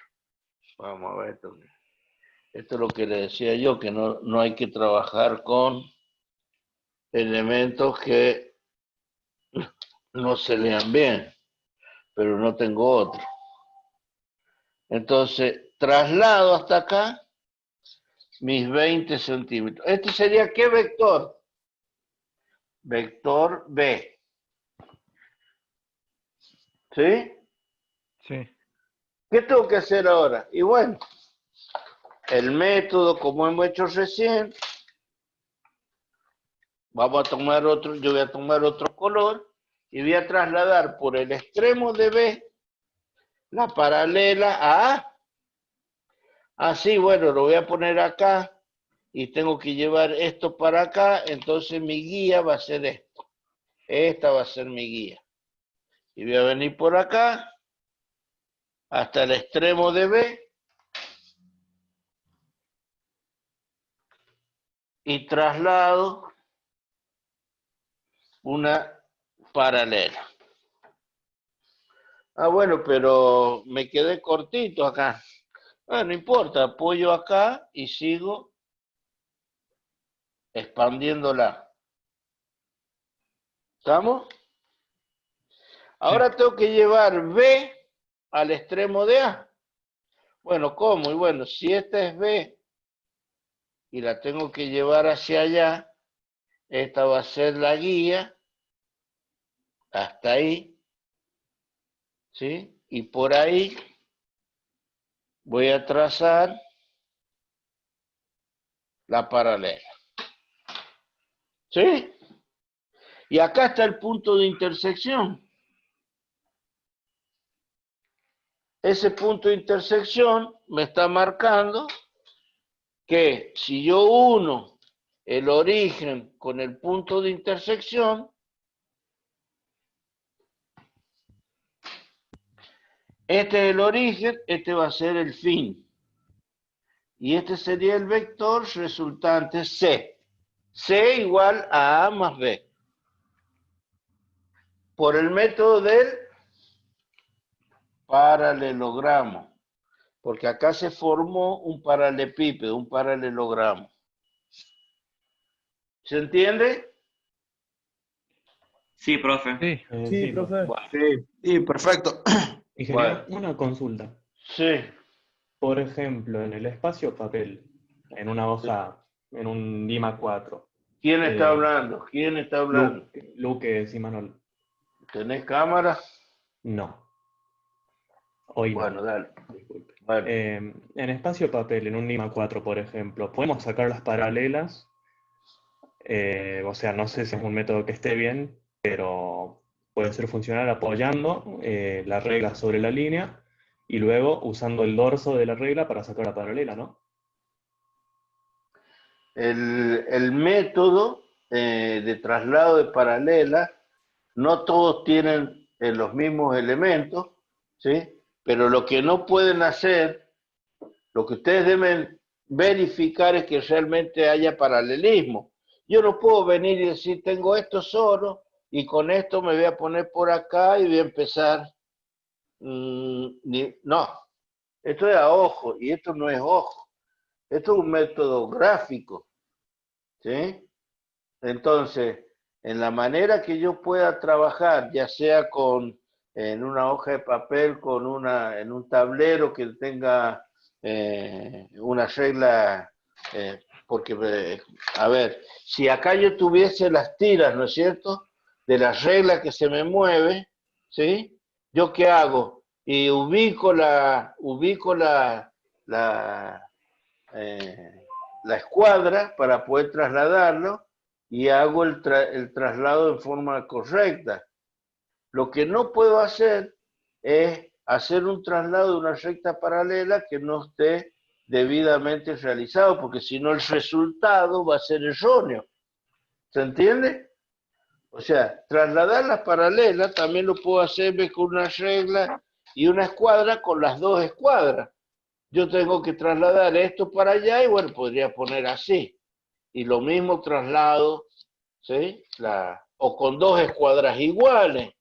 Vamos a ver esto. Esto es lo que le decía yo, que no hay que trabajar con elementos que no se lean bien, pero no tengo otro. Entonces, traslado hasta acá mis 20 centímetros. ¿Este sería qué vector? Vector B. ¿Sí? Sí. ¿Qué tengo que hacer ahora? Y bueno, el método, como hemos hecho recién, vamos a tomar otro, yo voy a tomar otro color y voy a trasladar por el extremo de B la paralela a A. Así, bueno, lo voy a poner acá y tengo que llevar esto para acá, entonces mi guía va a ser esto. Esta va a ser mi guía. Y voy a venir por acá hasta el extremo de B y traslado una paralela. Ah, bueno, pero me quedé cortito acá. Ah, no importa, apoyo acá y sigo expandiéndola. ¿Estamos? Ahora tengo que llevar B al extremo de A. Bueno, ¿cómo? Y bueno, si esta es B y la tengo que llevar hacia allá, esta va a ser la guía hasta ahí, ¿sí? Y por ahí voy a trazar la paralela. ¿Sí? Y acá está el punto de intersección. Ese punto de intersección me está marcando que si yo uno el origen con el punto de intersección, este es el origen, este va a ser el fin. Y este sería el vector resultante C. C igual a A más B. Por el método del paralelogramo. Porque acá se formó un paralelepípedo, un paralelogramo. ¿Se entiende? Sí, profe. Sí. Sí, profe. Bueno, Sí, perfecto. Ingeniero, bueno, una consulta. sí. Por ejemplo, en el espacio papel, en una hoja, en un Dima 4, ¿Quién está hablando? ¿Quién está hablando? Luque Simanol, ¿Tenés cámara? no, hoy no, Bueno, dale. disculpe. Bueno, En espacio papel, en un Dima 4, por ejemplo, ¿podemos sacar las paralelas? O sea, no sé si es un método que esté bien, pero puede ser funcional apoyando la regla sobre la línea y luego usando el dorso de la regla para sacar la paralela, ¿no? el método de traslado de paralela, no todos tienen los mismos elementos, ¿sí? Pero lo que no pueden hacer, lo que ustedes deben verificar es que realmente haya paralelismo. Yo no puedo venir y decir, tengo esto solo y con esto me voy a poner por acá y voy a empezar. No, esto es a ojo y esto no es ojo. Esto es un método gráfico, ¿sí? Entonces, en la manera que yo pueda trabajar, ya sea en una hoja de papel, en un tablero que tenga una regla, porque, a ver, si acá yo tuviese las tiras, ¿no es cierto?, de la regla que se me mueve, ¿sí? ¿Yo qué hago? Y la, la escuadra para poder trasladarlo y hago el traslado en forma correcta. Lo que no puedo hacer es hacer un traslado de una recta paralela que no esté debidamente realizado, porque si no el resultado va a ser erróneo. ¿Se entiende? O sea, trasladar las paralelas también lo puedo hacer con una regla y una escuadra con las dos escuadras. Yo tengo que trasladar esto para allá y bueno, podría poner así. Y lo mismo traslado, ¿sí? O con dos escuadras iguales.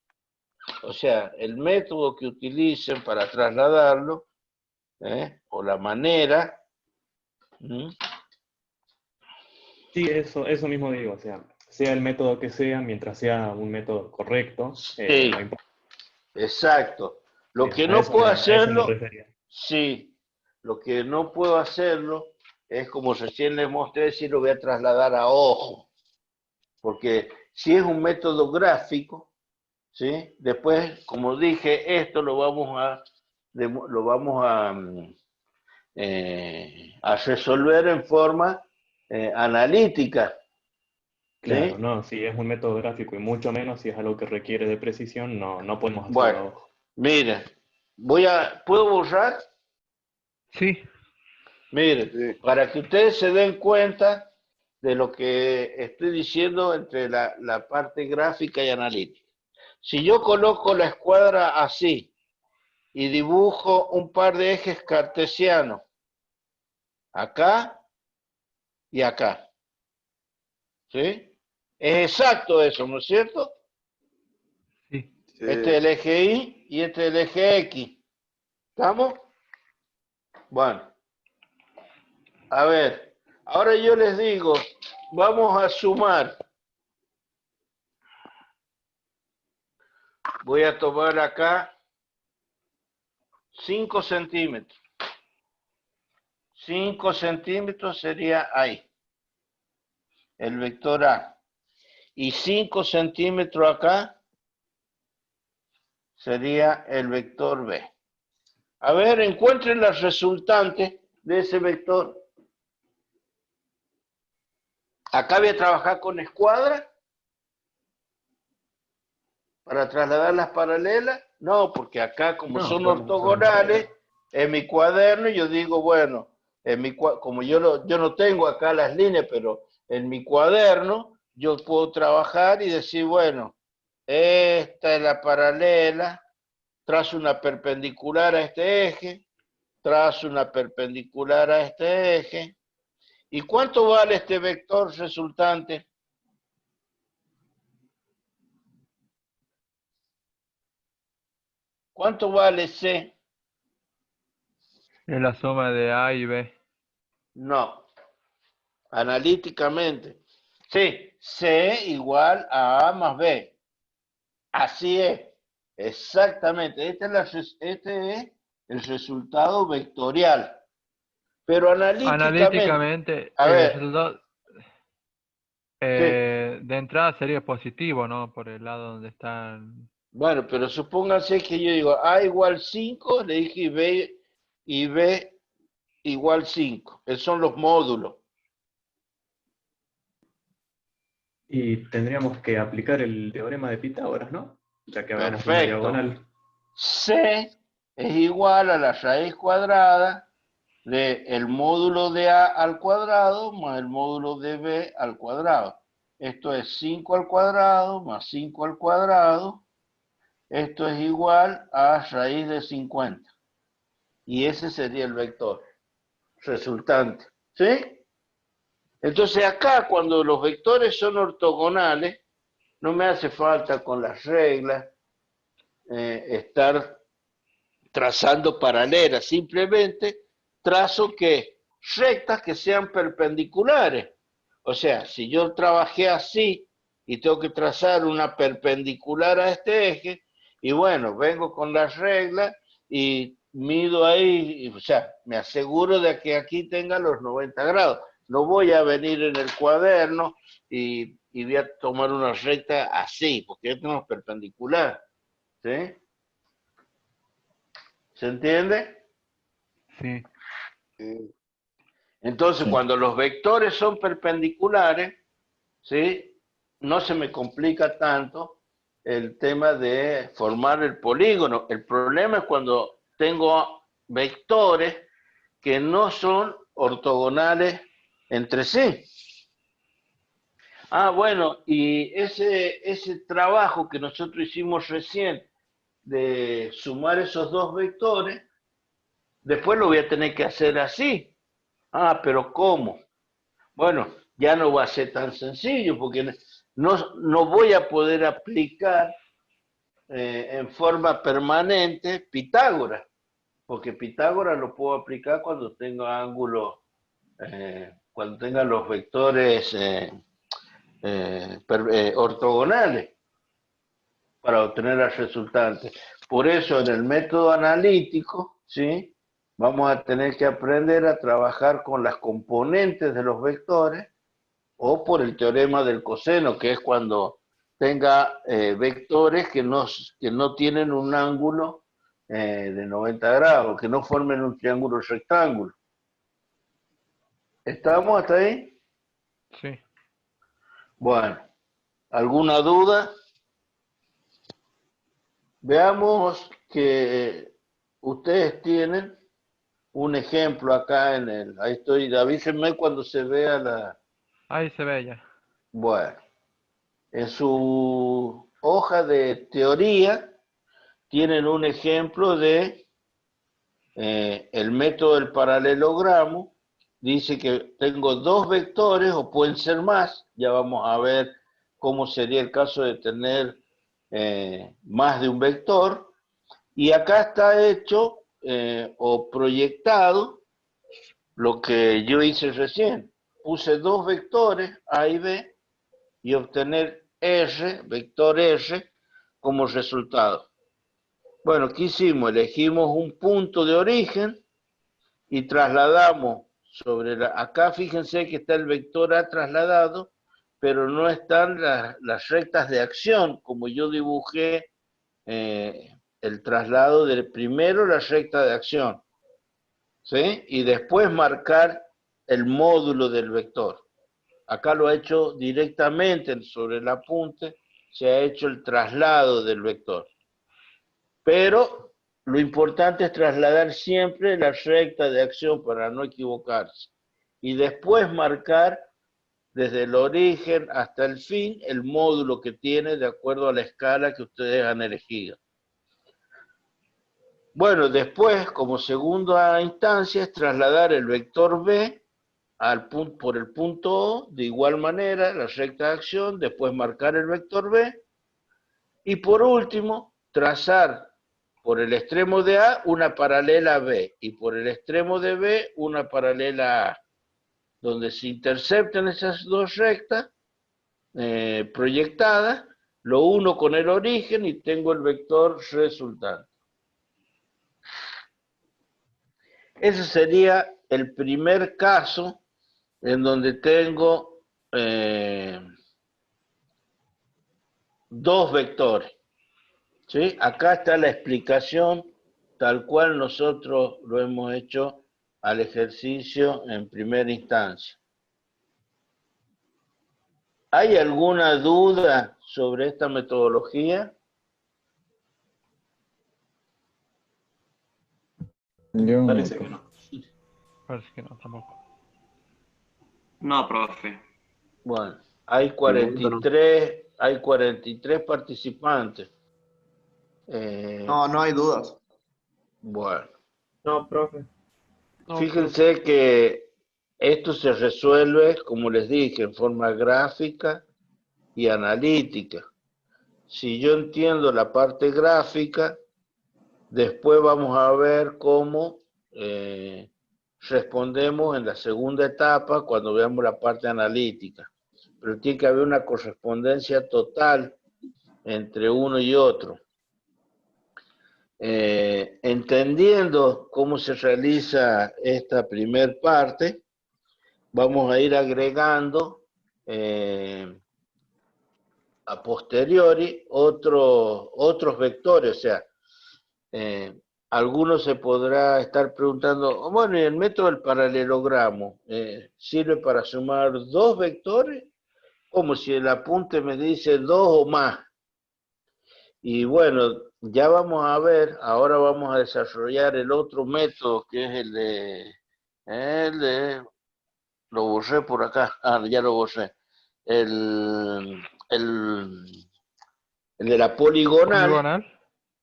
O sea, el método que utilicen para trasladarlo, o la manera. Sí, eso mismo digo, o sea el método que sea, mientras sea un método correcto, Sí, no importa. exacto. Lo que A no eso puedo a eso me hacerlo, refería. sí, lo que no puedo hacerlo es como recién les mostré, si lo voy a trasladar a ojo. Porque si es un método gráfico, ¿sí? Después, como dije, esto lo vamos a resolver en forma analítica. Claro, ¿Sí? no, si es un método gráfico y mucho menos si es algo que requiere de precisión, no podemos hacerlo Bueno, a ojo. miren, ¿puedo borrar? Sí, Miren, Sí. para que ustedes se den cuenta de lo que estoy diciendo entre la parte gráfica y analítica. Si yo coloco la escuadra así y dibujo un par de ejes cartesianos, acá y acá, ¿sí? Es exacto eso, ¿no es cierto? sí. Sí. Este es el eje Y y este es el eje X. ¿Estamos? Bueno, a ver, ahora yo les digo, vamos a sumar. Voy a tomar acá 5 centímetros. 5 centímetros sería ahí, el vector A. Y 5 centímetros acá sería el vector B. A ver, encuentren la resultante de ese vector. Acá voy a trabajar con escuadra para trasladar las paralelas. No, porque acá como No, son podemos usar una ortogonales, paralela. en mi cuaderno yo digo, bueno, como yo no tengo acá las líneas, pero en mi cuaderno yo puedo trabajar y decir, bueno, esta es la paralela, trazo una perpendicular a este eje, trazo una perpendicular a este eje. ¿Y cuánto vale este vector resultante? ¿Cuánto vale C? Es la suma de A y B. No, analíticamente. Sí, C igual a A más B. Así es, exactamente. Este es el resultado vectorial. Pero analíticamente, Analíticamente, a el ver, resultado sí, de entrada sería positivo, ¿no? Por el lado donde están. bueno, pero supónganse que yo digo A igual 5, le dije y B igual 5. Esos son los módulos. Y tendríamos que aplicar el teorema de Pitágoras, ¿no? Ya que hagamos una Perfecto. diagonal. C es igual a la raíz cuadrada de el módulo de A al cuadrado más el módulo de B al cuadrado. Esto es 5 al cuadrado más 5 al cuadrado. Esto es igual a raíz de 50. Y ese sería el vector resultante. ¿Sí? Entonces acá cuando los vectores son ortogonales, no me hace falta con las reglas estar trazando paralelas, simplemente trazo que rectas que sean perpendiculares. O sea, si yo trabajé así y tengo que trazar una perpendicular a este eje, y bueno, vengo con las reglas y mido ahí, o sea, me aseguro de que aquí tenga los 90 grados. No voy a venir en el cuaderno y voy a tomar una recta así, porque esto no es perpendicular. ¿Sí? ¿Se entiende? Sí, Sí. Entonces, Sí. cuando los vectores son perpendiculares, ¿sí? No se me complica tanto el tema de formar el polígono. El problema es cuando tengo vectores que no son ortogonales entre sí. Ah, bueno, y ese trabajo que nosotros hicimos recién de sumar esos dos vectores, después lo voy a tener que hacer así. Ah, pero ¿cómo? Bueno, ya no va a ser tan sencillo porque no voy a poder aplicar en forma permanente Pitágoras, porque Pitágoras lo puedo aplicar cuando tenga ángulos, cuando tenga los vectores ortogonales para obtener el resultante. Por eso en el método analítico, ¿sí? Vamos a tener que aprender a trabajar con las componentes de los vectores o por el teorema del coseno, que es cuando tenga vectores que no tienen un ángulo de 90 grados, que no formen un triángulo rectángulo. ¿Estamos hasta ahí? Sí. Bueno, ¿alguna duda? Veamos que ustedes tienen un ejemplo acá en el... Ahí estoy, avísenme cuando se vea la... Ahí se ve ya. Bueno, en su hoja de teoría tienen un ejemplo de el método del paralelogramo. Dice que tengo dos vectores o pueden ser más. Ya vamos a ver cómo sería el caso de tener más de un vector. Y acá está hecho o proyectado lo que yo hice recién. Puse dos vectores, A y B, y obtener R, vector R, como resultado. Bueno, ¿qué hicimos? Elegimos un punto de origen y trasladamos sobre acá fíjense que está el vector A trasladado, pero no están las rectas de acción, como yo dibujé el traslado del primero la recta de acción, ¿sí? Y después marcar el módulo del vector. Acá lo ha hecho directamente sobre el apunte, se ha hecho el traslado del vector. Pero lo importante es trasladar siempre la recta de acción para no equivocarse. Y después marcar desde el origen hasta el fin el módulo que tiene de acuerdo a la escala que ustedes han elegido. Bueno, después, como segunda instancia, es trasladar el vector B por el punto O, de igual manera, la recta de acción, después marcar el vector B, y por último, trazar por el extremo de A una paralela a B, y por el extremo de B una paralela a A, donde se interceptan esas dos rectas proyectadas, lo uno con el origen y tengo el vector resultante. Ese sería el primer caso en donde tengo dos vectores. ¿Sí? Acá está la explicación tal cual nosotros lo hemos hecho al ejercicio en primera instancia. ¿Hay alguna duda sobre esta metodología? Yo Parece que no. Parece que no, tampoco. No, profe. Bueno, hay 43 participantes. No hay dudas. Bueno, No, profe. No, fíjense que esto se resuelve, como les dije, en forma gráfica y analítica. Si yo entiendo la parte gráfica, después vamos a ver cómo respondemos en la segunda etapa cuando veamos la parte analítica. Pero tiene que haber una correspondencia total entre uno y otro. Entendiendo cómo se realiza esta primer parte, vamos a ir agregando a posteriori otros vectores. O sea, algunos se podrá estar preguntando, bueno, ¿y el método del paralelogramo sirve para sumar dos vectores? Como si el apunte me dice dos o más. Y bueno, ya vamos a ver, ahora vamos a desarrollar el otro método que es lo borré por acá, ya lo borré, el, el, el de la poligonal, Poligonal.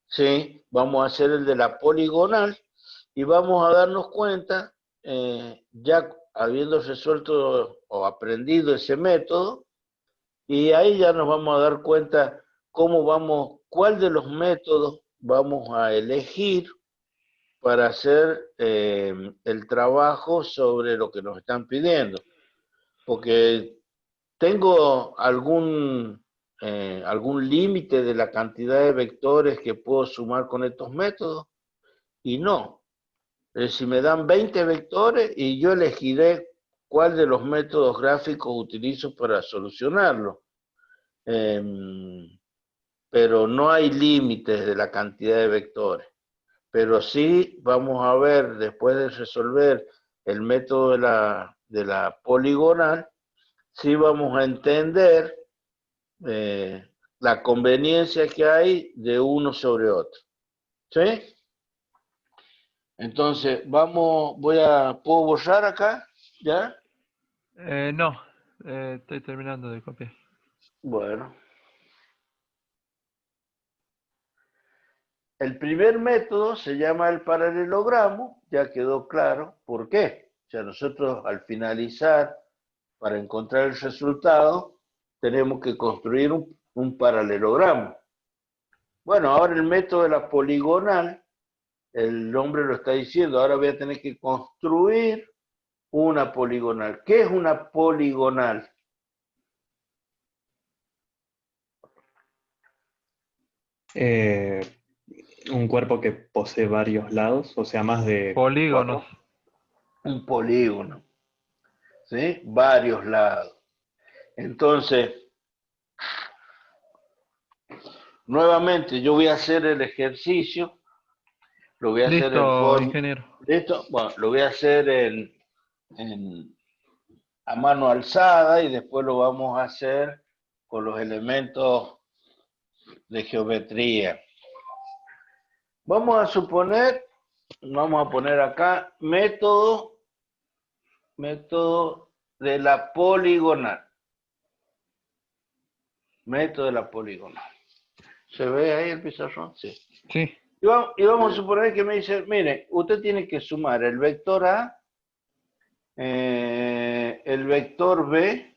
sí, vamos a hacer el de la poligonal y vamos a darnos cuenta, ya habiendo resuelto o aprendido ese método, y ahí ya nos vamos a dar cuenta cuál de los métodos vamos a elegir para hacer el trabajo sobre lo que nos están pidiendo. Porque tengo algún límite de la cantidad de vectores que puedo sumar con estos métodos y no. Si me dan 20 vectores y yo elegiré cuál de los métodos gráficos utilizo para solucionarlo. Pero no hay límites de la cantidad de vectores. Pero sí vamos a ver, después de resolver el método de la poligonal, sí vamos a entender la conveniencia que hay de uno sobre otro. ¿Sí? Entonces, ¿puedo borrar acá? ¿Ya? No, estoy terminando de copiar. Bueno. El primer método se llama el paralelogramo, ya quedó claro por qué. O sea, nosotros al finalizar, para encontrar el resultado, tenemos que construir un paralelogramo. Bueno, ahora el método de la poligonal, el nombre lo está diciendo, ahora voy a tener que construir una poligonal. ¿Qué es una poligonal? Un cuerpo que posee varios lados, o sea, más de Polígonos. 4. Un polígono, ¿sí? Varios lados. Entonces, nuevamente yo voy a hacer el ejercicio, lo voy a hacer en Listo, forma, ingeniero. ¿listo? Bueno, lo voy a hacer a mano alzada y después lo vamos a hacer con los elementos de geometría. Vamos a suponer, vamos a poner acá, método de la poligonal. Método de la poligonal. ¿Se ve ahí el pizarrón? Sí. Sí. Y vamos a suponer que me dice, mire, usted tiene que sumar el vector A, el vector B,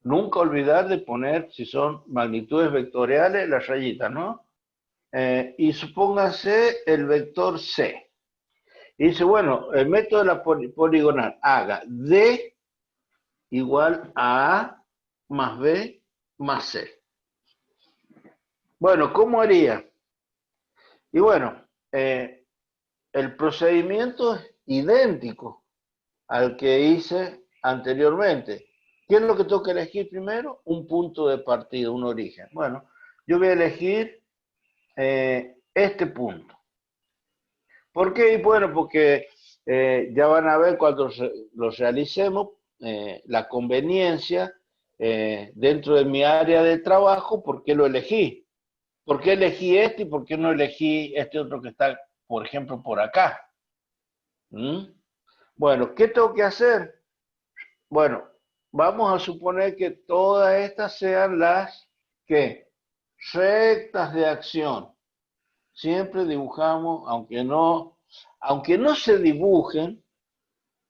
nunca olvidar de poner, si son magnitudes vectoriales, las rayitas, ¿no? Y supóngase el vector C. Y dice, bueno, el método de la poligonal haga D igual a A más B más C. Bueno, ¿cómo haría? Y bueno, el procedimiento es idéntico al que hice anteriormente. ¿Qué es lo que tengo que elegir primero? Un punto de partida, un origen. Bueno, yo voy a elegir este punto. ¿Por qué? Bueno, porque ya van a ver cuando lo realicemos la conveniencia dentro de mi área de trabajo, ¿por qué lo elegí? ¿Por qué elegí este y por qué no elegí este otro que está, por ejemplo, por acá? Bueno, ¿qué tengo que hacer? Bueno, vamos a suponer que todas estas sean las ¿qué? Rectas de acción. Siempre dibujamos, aunque no se dibujen,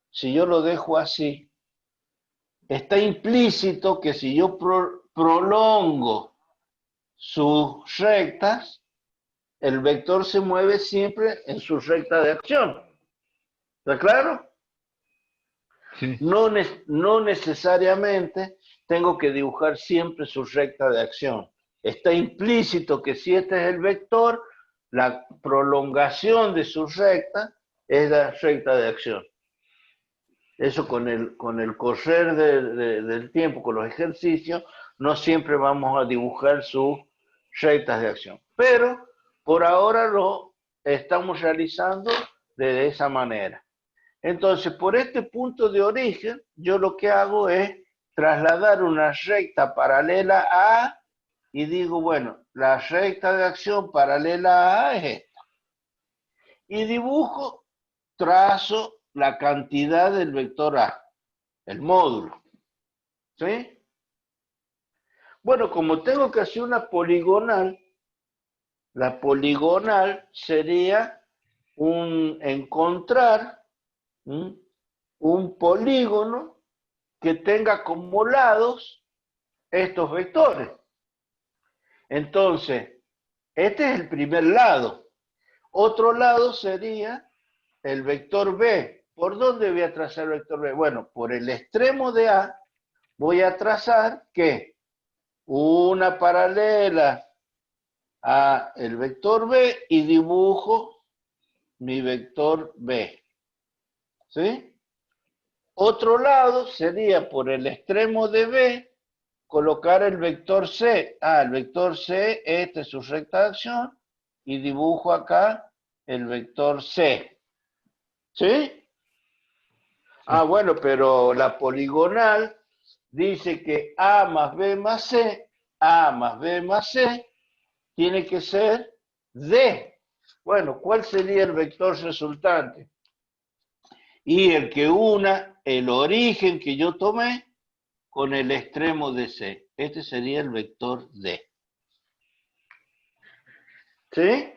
si yo lo dejo así, está implícito que si yo prolongo sus rectas, el vector se mueve siempre en su recta de acción. ¿Está claro? Sí. No necesariamente tengo que dibujar siempre su recta de acción. Está implícito que si este es el vector, la prolongación de su recta es la recta de acción. Eso con el correr del tiempo, con los ejercicios, no siempre vamos a dibujar sus rectas de acción. Pero por ahora lo estamos realizando de esa manera. Entonces, por este punto de origen, yo lo que hago es trasladar una recta paralela a A y digo, bueno, la recta de acción paralela a A es esta. Y dibujo, trazo la cantidad del vector A, el módulo. ¿Sí? Bueno, como tengo que hacer una poligonal, la poligonal sería encontrar un polígono que tenga como lados estos vectores. Entonces, este es el primer lado. Otro lado sería el vector B. ¿Por dónde voy a trazar el vector B? Bueno, por el extremo de A voy a trazar ¿qué? Una paralela a el vector B y dibujo mi vector B. ¿Sí? Otro lado sería por el extremo de B colocar el vector C. El vector C, esta es su recta de acción, y dibujo acá el vector C. ¿Sí? Bueno, pero la poligonal dice que A más B más C, A más B más C, tiene que ser D. Bueno, ¿cuál sería el vector resultante? Y el que una el origen que yo tomé con el extremo de C. Este sería el vector D. ¿Sí?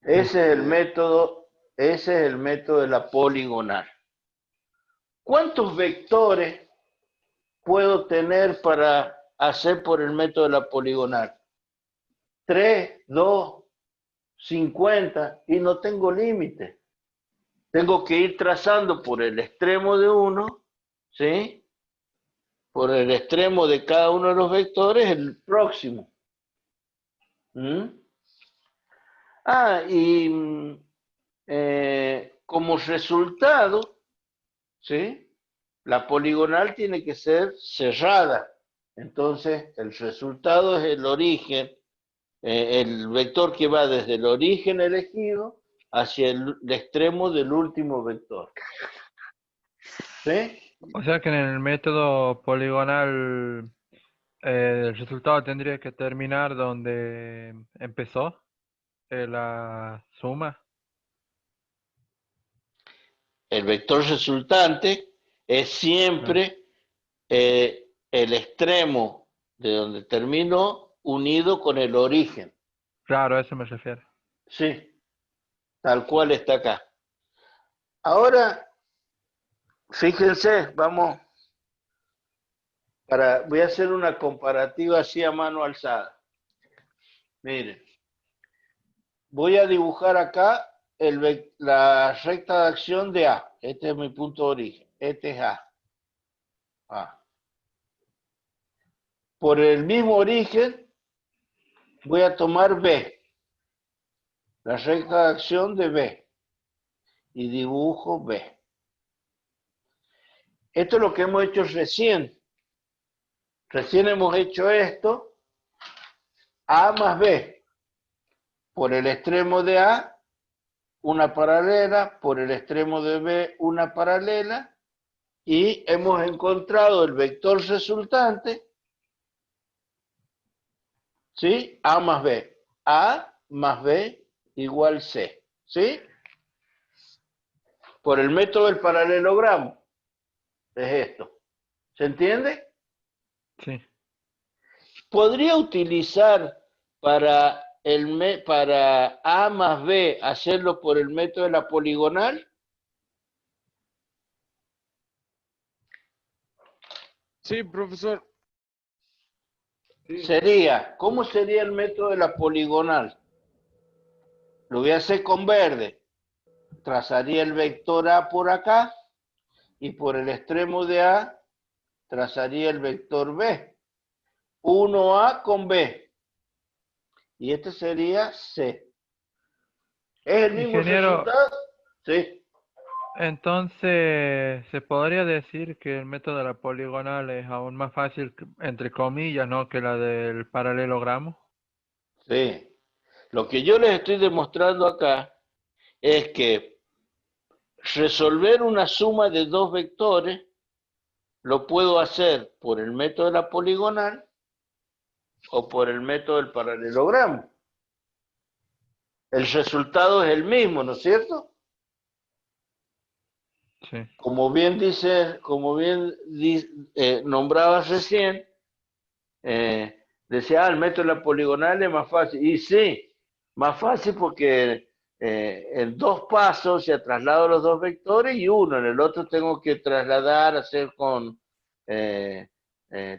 Ese es el método de la poligonal. ¿Cuántos vectores puedo tener para hacer por el método de la poligonal? 3, 2, 50, y no tengo límite. Tengo que ir trazando por el extremo de uno, ¿sí? Por el extremo de cada uno de los vectores, el próximo. Como resultado, ¿sí? La poligonal tiene que ser cerrada. Entonces, el resultado es el origen, el vector que va desde el origen elegido hacia el extremo del último vector. ¿Sí? O sea que en el método poligonal el resultado tendría que terminar donde empezó la suma. El vector resultante es siempre el extremo de donde terminó unido con el origen. Claro, a eso me refiero. Sí, tal cual está acá. Ahora, fíjense, voy a hacer una comparativa así a mano alzada. Miren, voy a dibujar acá la recta de acción de A. Este es mi punto de origen. Este es A. Por el mismo origen, voy a tomar B. La recta de acción de B. Y dibujo B. Esto es lo que hemos hecho recién. Recién hemos hecho esto. A más B. Por el extremo de A, una paralela. Por el extremo de B, una paralela. Y hemos encontrado el vector resultante. ¿Sí? A más B. A más B igual C. ¿Sí? Por el método del paralelogramo. Es esto. ¿Se entiende? Sí. ¿Podría utilizar para A más B hacerlo por el método de la poligonal? Sí, profesor. Sí. ¿Cómo sería el método de la poligonal? Lo voy a hacer con verde. Trazaría el vector A por acá y por el extremo de A trazaría el vector B. 1A con B. Y este sería C. ¿Es el mismo Ingeniero, resultado? Sí. entonces se podría decir que el método de la poligonal es aún más fácil, entre comillas, ¿no?, que la del paralelogramo. Sí. Lo que yo les estoy demostrando acá es que resolver una suma de dos vectores lo puedo hacer por el método de la poligonal o por el método del paralelogramo. El resultado es el mismo, ¿no es cierto? Sí. Como bien nombrabas recién, decía, el método de la poligonal es más fácil. Y sí, más fácil porque en 2 pasos se traslado los 2 vectores y uno, en el otro tengo que trasladar, hacer con,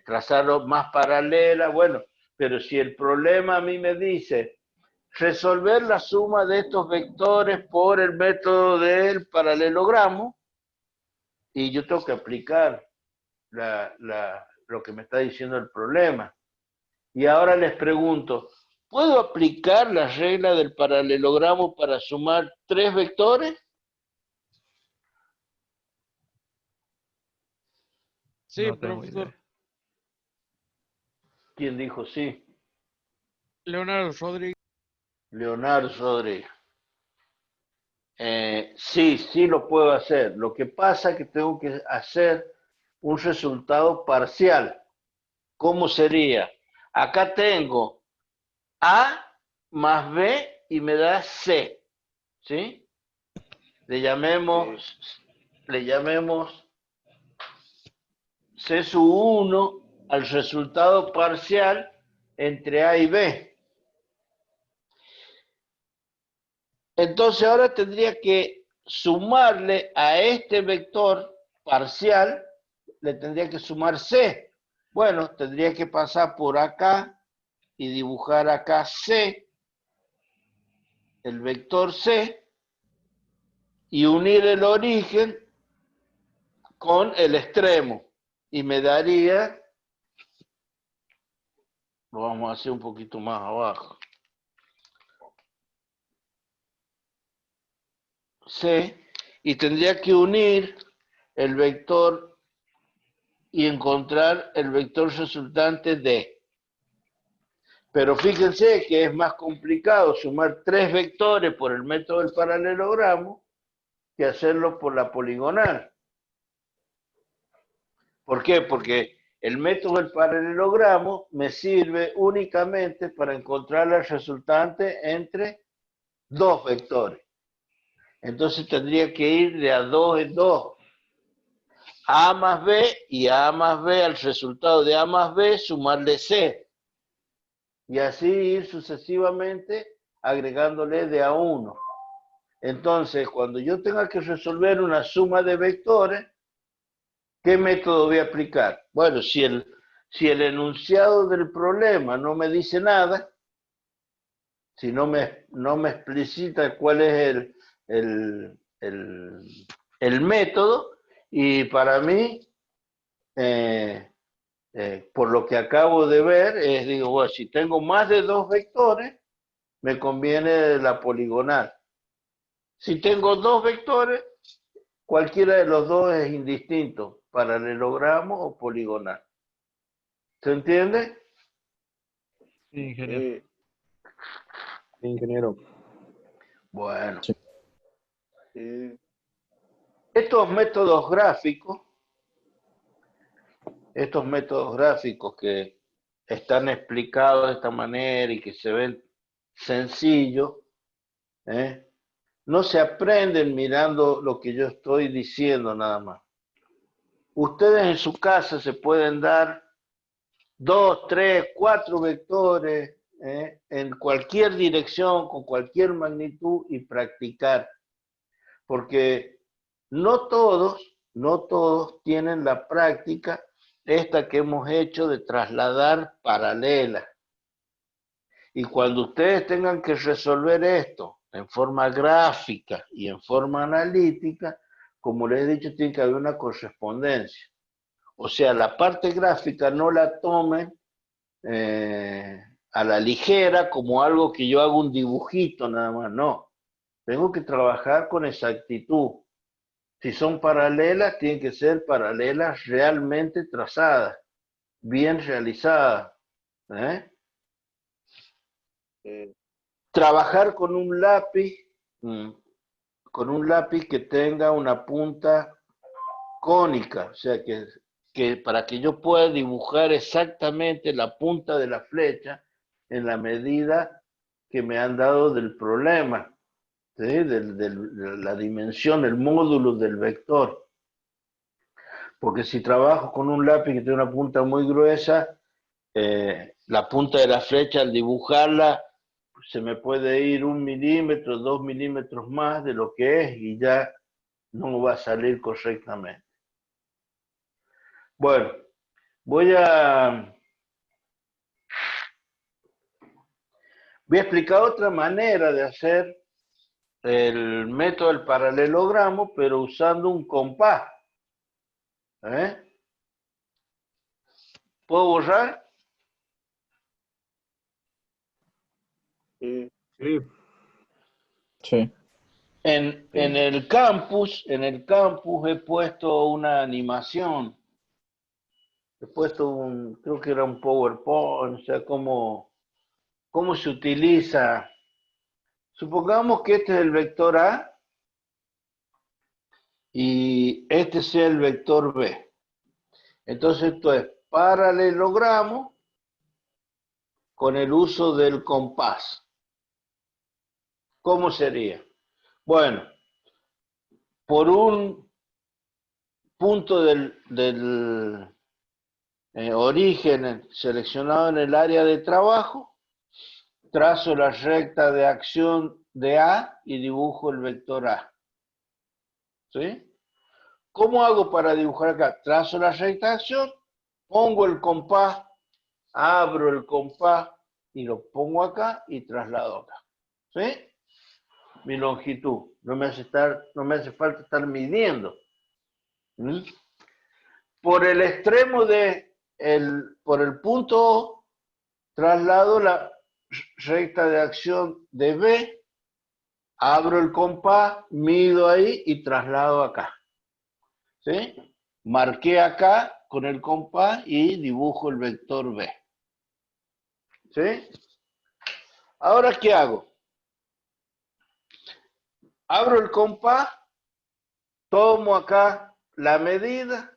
trazarlo más paralela, bueno, pero si el problema a mí me dice resolver la suma de estos vectores por el método del paralelogramo, y yo tengo que aplicar lo que me está diciendo el problema. Y ahora les pregunto, ¿puedo aplicar la regla del paralelogramo para sumar 3 vectores? Sí, No tengo profesor. idea. ¿Quién dijo sí? Leonardo Rodríguez. Leonardo Rodríguez. Sí lo puedo hacer. Lo que pasa es que tengo que hacer un resultado parcial. ¿Cómo sería? Acá tengo A más B y me da C. ¿Sí? Le llamemos C sub 1 al resultado parcial entre A y B. Entonces ahora tendría que sumarle a este vector parcial, le tendría que sumar C. Bueno, tendría que pasar por acá y dibujar acá C, el vector C, y unir el origen con el extremo. Y me daría, lo vamos a hacer un poquito más abajo, C, y tendría que unir el vector y encontrar el vector resultante D. Pero fíjense que es más complicado sumar 3 vectores por el método del paralelogramo que hacerlo por la poligonal. ¿Por qué? Porque el método del paralelogramo me sirve únicamente para encontrar el resultante entre 2 vectores. Entonces tendría que ir de a 2 en 2. A más B y A más B al resultado de A más B sumarle C. Y así ir sucesivamente agregándole de a 1. Entonces, cuando yo tenga que resolver una suma de vectores, ¿qué método voy a aplicar? Bueno, si el enunciado del problema no me dice nada, si no me explicita cuál es el método, y para mí, por lo que acabo de ver, digo, bueno, si tengo más de 2 vectores, me conviene la poligonal. Si tengo 2 vectores, cualquiera de los dos es indistinto, paralelogramo o poligonal. ¿Se entiende? Sí, ingeniero. Ingeniero. Bueno. Sí. Estos métodos gráficos que están explicados de esta manera y que se ven sencillos, no se aprenden mirando lo que yo estoy diciendo nada más. Ustedes en su casa se pueden dar 2, 3, 4 vectores en cualquier dirección, con cualquier magnitud y practicar. Porque no todos tienen la práctica esta que hemos hecho de trasladar paralelas. Y cuando ustedes tengan que resolver esto en forma gráfica y en forma analítica, como les he dicho, tiene que haber una correspondencia. O sea, la parte gráfica no la tomen a la ligera como algo que yo hago un dibujito nada más, no. Tengo que trabajar con exactitud. Si son paralelas, tienen que ser paralelas realmente trazadas, bien realizadas. Trabajar con un lápiz que tenga una punta cónica, o sea, que que para que yo pueda dibujar exactamente la punta de la flecha en la medida que me han dado del problema, ¿sí? De la dimensión, el módulo del vector. Porque si trabajo con un lápiz que tiene una punta muy gruesa, la punta de la flecha al dibujarla se me puede ir 1 milímetro, 2 milímetros más de lo que es y ya no va a salir correctamente. Bueno, voy a explicar otra manera de hacer el método del paralelogramo, pero usando un compás. ¿Puedo borrar? Sí. Sí. Sí. En el campus he puesto una animación. He puesto creo que era un PowerPoint, o sea, cómo se utiliza. Supongamos que este es el vector A y este sea el vector B. Entonces esto es paralelogramo con el uso del compás. ¿Cómo sería? Bueno, por un punto del origen seleccionado en el área de trabajo, trazo la recta de acción de A y dibujo el vector A. ¿Sí? ¿Cómo hago para dibujar acá? Trazo la recta de acción, pongo el compás, abro el compás y lo pongo acá y traslado acá. ¿Sí? Mi longitud. No me hace falta estar midiendo. ¿Mm? Por el extremo por el punto O, traslado la recta de acción de B, abro el compás, mido ahí y traslado acá. ¿Sí? Marqué acá con el compás y dibujo el vector B. ¿Sí? Ahora, ¿qué hago? Abro el compás, tomo acá la medida,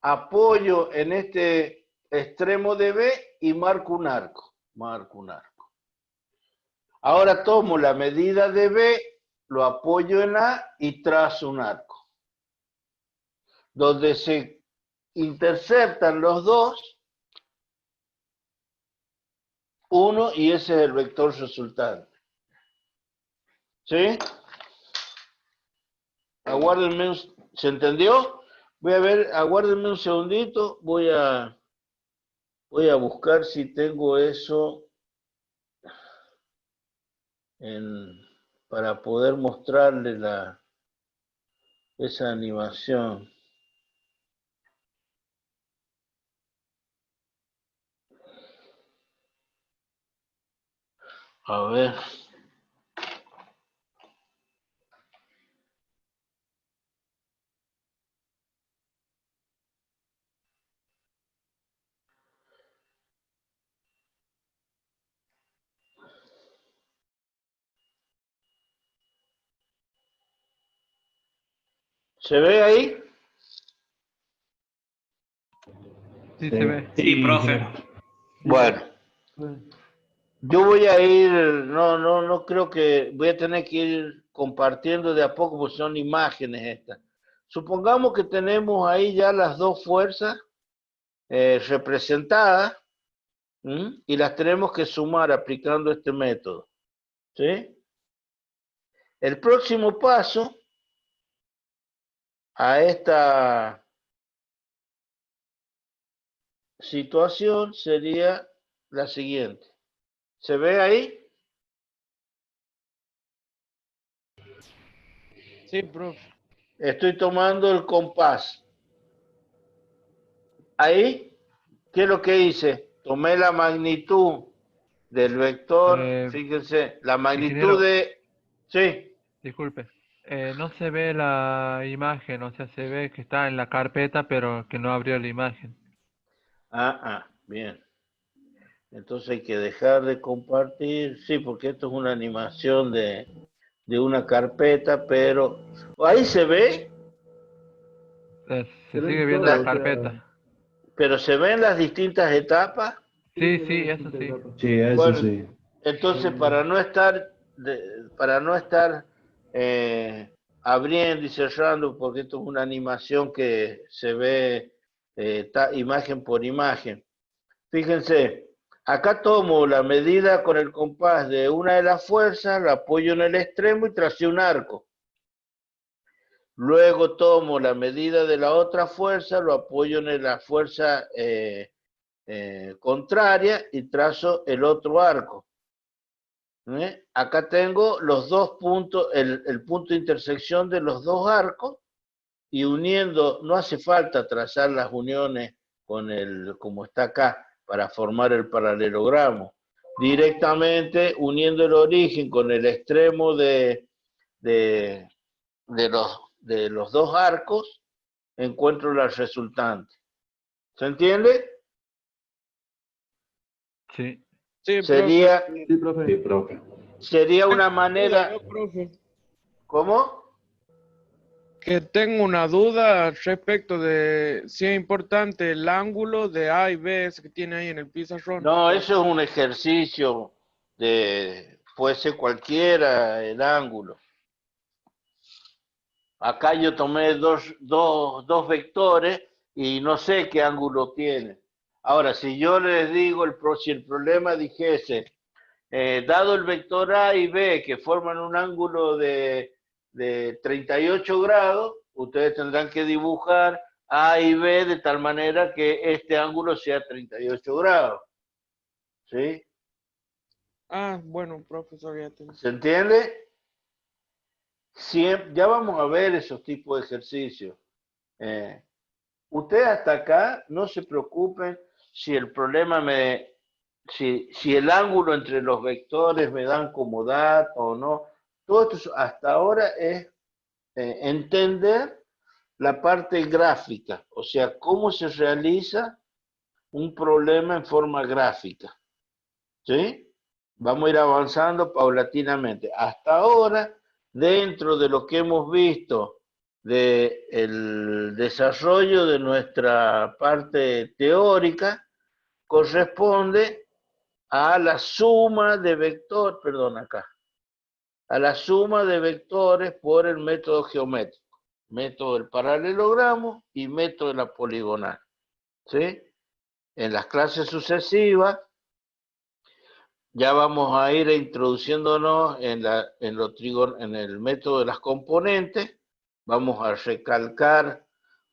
apoyo en este extremo de B y marco un arco. Marco un arco. Ahora tomo la medida de B, lo apoyo en A y trazo un arco. Donde se interceptan los dos, uno, y ese es el vector resultante. ¿Sí? Aguárdenme, ¿se entendió? Voy a ver, aguárdenme un segundito, voy a buscar si tengo eso para poder mostrarle esa animación. A ver. ¿Se ve ahí? Sí, se ve. Sí, profe. Bueno, yo voy a ir, no creo que voy a tener que ir compartiendo de a poco, porque son imágenes estas. Supongamos que tenemos ahí ya las dos fuerzas representadas, y las tenemos que sumar aplicando este método. ¿Sí? El próximo paso a esta situación sería la siguiente. ¿Se ve ahí? Sí, profe. Estoy tomando el compás. Ahí, ¿qué es lo que hice? Tomé la magnitud del vector, fíjense, la magnitud ingeniero. de... Sí. Disculpe. No se ve la imagen, o sea, se ve que está en la carpeta, pero que no abrió la imagen. Bien. Entonces hay que dejar de compartir. Sí, porque esto es una animación de una carpeta, pero... ¿Ahí se ve? Se sigue viendo la carpeta. Pero se ven las distintas etapas. Sí, sí, eso sí. Sí, eso Bueno, sí. entonces para no estar abriendo y cerrando, porque esto es una animación que se ve imagen por imagen. Fíjense, acá tomo la medida con el compás de una de las fuerzas, la apoyo en el extremo y tracé un arco. Luego tomo la medida de la otra fuerza, lo apoyo en la fuerza contraria y trazo el otro arco. Acá tengo los dos puntos, el punto de intersección de los dos arcos, y uniendo, no hace falta trazar las uniones como está acá, para formar el paralelogramo. Directamente uniendo el origen con el extremo de los dos arcos, encuentro la resultante. ¿Se entiende? Sí. Sí, Sería, Sí, profe. sería una profe. manera... Profe, ¿Cómo? que tengo una duda respecto de si es importante el ángulo de A y B ese que tiene ahí en el pizarrón. No, eso es un ejercicio puede ser cualquiera el ángulo. Acá yo tomé dos vectores y no sé qué ángulo tiene. Ahora, si yo les digo, si el problema dijese, dado el vector A y B que forman un ángulo de 38 grados, ustedes tendrán que dibujar A y B de tal manera que este ángulo sea 38 grados. ¿Sí? Ah, bueno, profesor, ya te... ¿Se entiende? Ya vamos a ver esos tipos de ejercicios. Ustedes hasta acá no se preocupen si el problema si el ángulo entre los vectores me dan como dato o no. Todo esto hasta ahora es entender la parte gráfica, o sea, cómo se realiza un problema en forma gráfica. ¿Sí? Vamos a ir avanzando paulatinamente. Hasta ahora, dentro de lo que hemos visto del desarrollo de nuestra parte teórica, corresponde a la suma de vectores, perdón, acá, a la suma de vectores por el método geométrico, método del paralelogramo y método de la poligonal. ¿Sí? En las clases sucesivas ya vamos a ir introduciéndonos en el método de las componentes, vamos a recalcar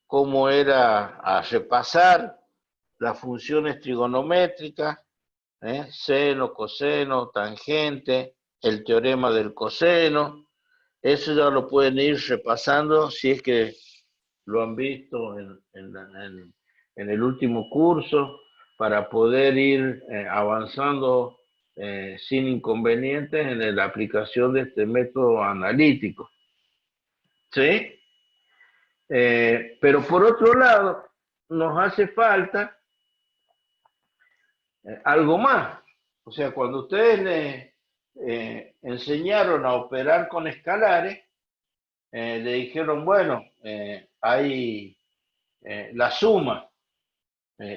cómo era, a repasar las funciones trigonométricas, seno, coseno, tangente, el teorema del coseno. Eso ya lo pueden ir repasando si es que lo han visto en el último curso, para poder ir avanzando sin inconvenientes en la aplicación de este método analítico. ¿Sí? Pero por otro lado, nos hace falta algo más. O sea, cuando ustedes enseñaron a operar con escalares, le dijeron, bueno, hay la suma,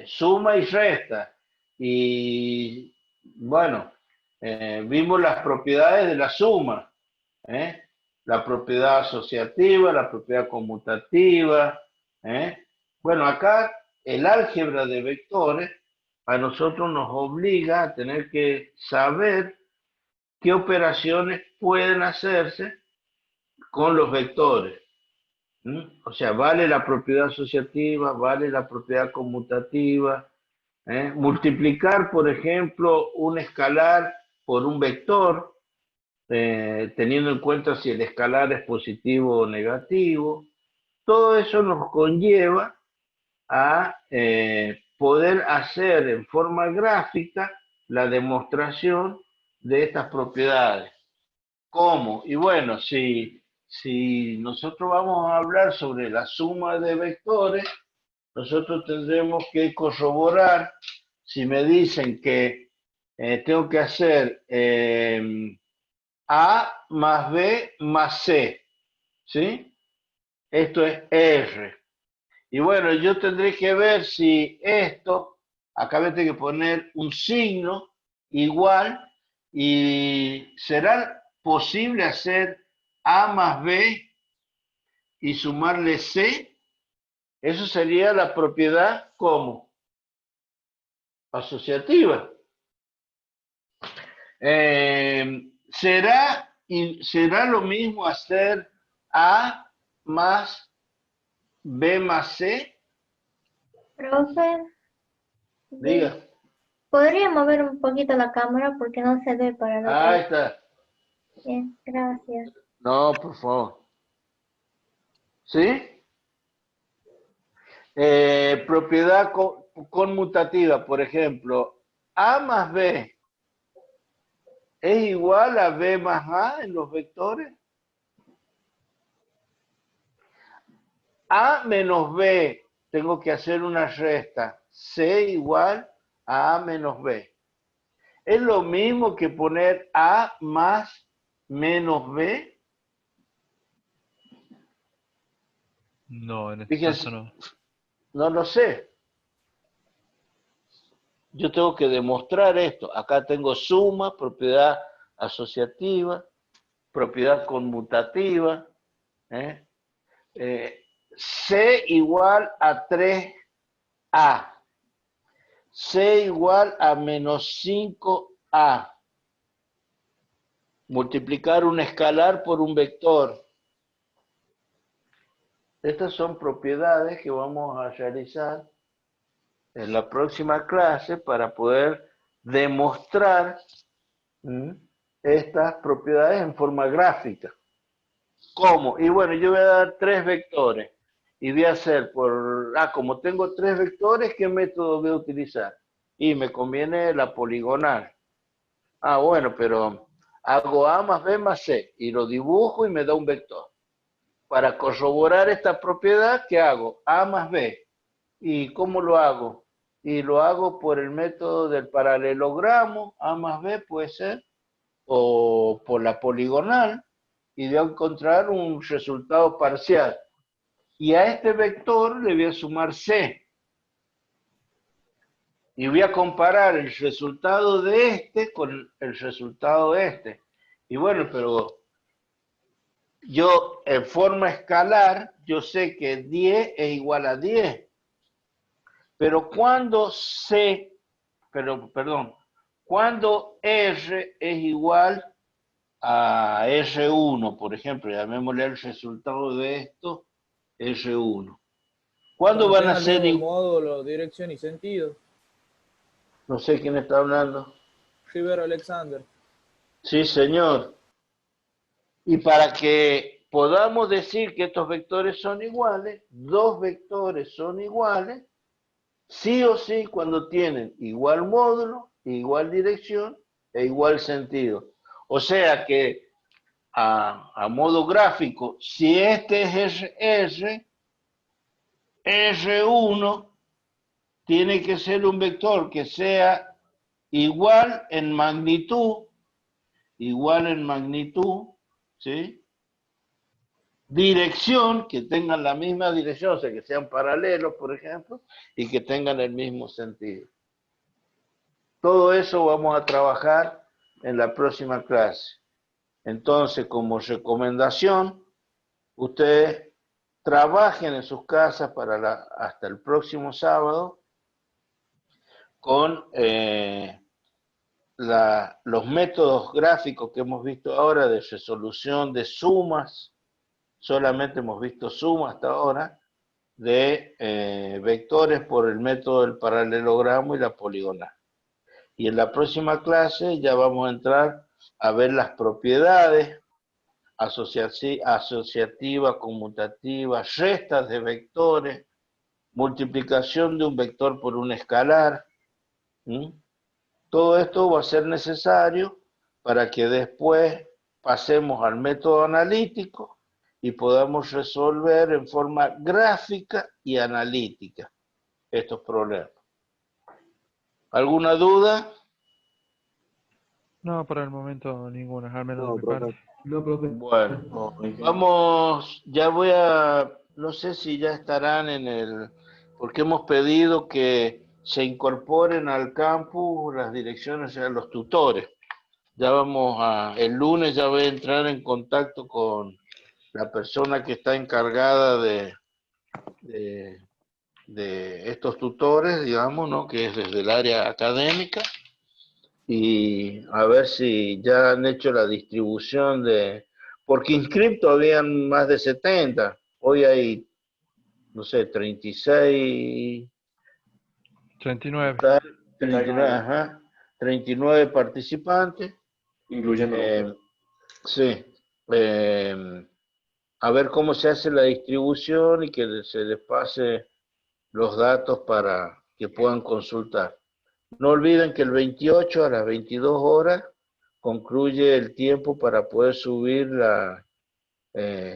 suma y resta. Y bueno, vimos las propiedades de la suma, la propiedad asociativa, la propiedad conmutativa. Bueno, acá el álgebra de vectores a nosotros nos obliga a tener que saber qué operaciones pueden hacerse con los vectores. O sea, vale la propiedad asociativa, vale la propiedad conmutativa. Multiplicar, por ejemplo, un escalar por un vector, teniendo en cuenta si el escalar es positivo o negativo. Todo eso nos conlleva a poder hacer en forma gráfica la demostración de estas propiedades. ¿Cómo? Y bueno, si nosotros vamos a hablar sobre la suma de vectores, nosotros tendremos que corroborar si me dicen que tengo que hacer A más B más C, ¿sí? Esto es R. Y bueno, yo tendré que ver si esto, acá me tengo que poner un signo igual, y será posible hacer A más B y sumarle C. Eso sería la propiedad como asociativa. ¿Será lo mismo hacer A más B más C? Profe, Diga. ¿podría mover un poquito la cámara porque no se ve para lo Ahí que... está. Bien, gracias. No, por favor. ¿Sí? Propiedad conmutativa, por ejemplo, A más B es igual a B más A en los vectores. A menos B, tengo que hacer una resta. C igual a menos B. ¿Es lo mismo que poner A más menos B? No, en este Fíjense, caso no. no lo sé. Yo tengo que demostrar esto. Acá tengo suma, propiedad asociativa, propiedad conmutativa. ¿eh? C igual a 3A. C igual a menos 5A. Multiplicar un escalar por un vector. Estas son propiedades que vamos a realizar en la próxima clase para poder demostrar estas propiedades en forma gráfica. ¿Cómo? Y bueno, yo voy a dar 3 vectores y voy a hacer como tengo 3 vectores, ¿qué método voy a utilizar? Y me conviene la poligonal. Bueno, pero hago A más B más C y lo dibujo y me da un vector. Para corroborar esta propiedad, ¿qué hago? A más B. ¿Y cómo lo hago? Y lo hago por el método del paralelogramo, A más B puede ser, o por la poligonal, y voy a encontrar un resultado parcial. Y a este vector le voy a sumar C. Y voy a comparar el resultado de este con el resultado de este. Y bueno, pero yo en forma escalar, yo sé que 10 es igual a 10. Pero cuando cuando R es igual a R1, por ejemplo, llamémosle el resultado de esto R1. ¿Cuándo van a ser igual? Módulo, dirección y sentido. No sé quién está hablando. Rivero Alexander. Sí, señor. Y para que podamos decir que estos vectores son iguales, 2 vectores son iguales, sí o sí cuando tienen igual módulo, igual dirección e igual sentido. O sea que a modo gráfico, si este es R1 tiene que ser un vector que sea igual en magnitud, ¿sí? Dirección, que tengan la misma dirección, o sea, que sean paralelos, por ejemplo, y que tengan el mismo sentido. Todo eso vamos a trabajar en la próxima clase. Entonces, como recomendación, ustedes trabajen en sus casas hasta el próximo sábado con los métodos gráficos que hemos visto ahora de resolución de sumas. Solamente hemos visto sumas hasta ahora de vectores por el método del paralelogramo y la poligonal. Y en la próxima clase ya vamos a entrar a ver las propiedades asociativa, conmutativa, restas de vectores, multiplicación de un vector por un escalar. Todo esto va a ser necesario para que después pasemos al método analítico y podamos resolver en forma gráfica y analítica estos problemas. ¿Alguna duda? No, por el momento ninguna, al menos de No, mi profe. parte. No, profe. Bueno, No, vamos, ya voy a no sé si ya estarán porque hemos pedido que se incorporen al campus las direcciones, o sea, los tutores. El lunes ya voy a entrar en contacto con la persona que está encargada de, de estos tutores, digamos, ¿no? Que es desde el área académica, y a ver si ya han hecho la distribución porque inscriptos habían más de 70, hoy hay, no sé, 36, 39. 39, ajá, 39 participantes. Incluyendo Eh, sí, eh, a ver cómo se hace la distribución y que se les pase los datos para que puedan consultar. No olviden que el 28 a las 22 horas concluye el tiempo para poder subir la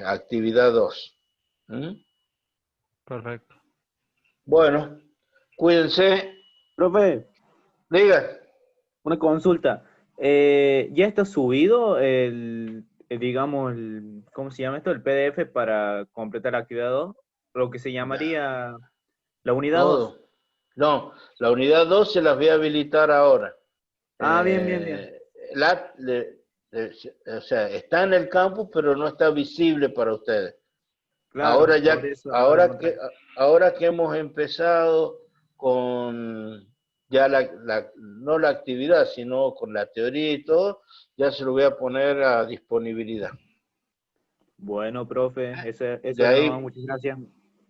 actividad 2. ¿Mm? Perfecto. Bueno, cuídense. Profe, Diga. una consulta. ¿Ya está subido digamos, ¿cómo se llama esto? El PDF para completar la actividad 2, lo que se llamaría la unidad 2. Todo. No, la unidad 2 se las voy a habilitar ahora. Ah, bien, bien, bien. O sea, está en el campus, pero no está visible para ustedes. Claro, Ahora ya, por eso no lo encontré. ahora que hemos empezado con ya no la actividad, sino con la teoría y todo, ya se lo voy a poner a disponibilidad. Bueno, profe, eso De era nomás, ahí, muchas gracias.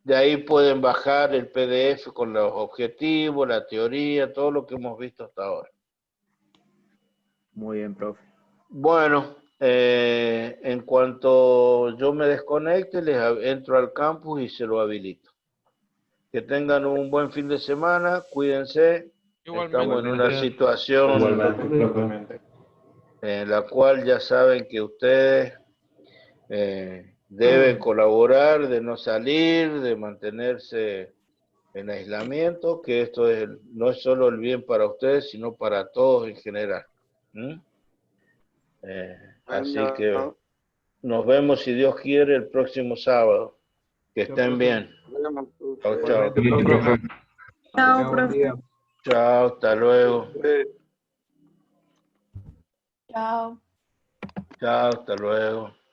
de ahí pueden bajar el PDF con los objetivos, la teoría, todo lo que hemos visto hasta ahora. Muy bien, profe. Bueno, en cuanto yo me desconecte, entro al campus y se lo habilito. Que tengan un buen fin de semana, cuídense. Igualmente. Estamos en una Gracias. situación igualmente. en la cual ya saben que ustedes deben colaborar, de no salir, de mantenerse en aislamiento, que esto no es solo el bien para ustedes, sino para todos en general. ¿Mm? Así que nos vemos, si Dios quiere, el próximo sábado. Que estén bien. Chao, chao. Igualmente, profe. Chao, Tenga buen profe. día. Chao, hasta luego. Chao. Chao, hasta luego.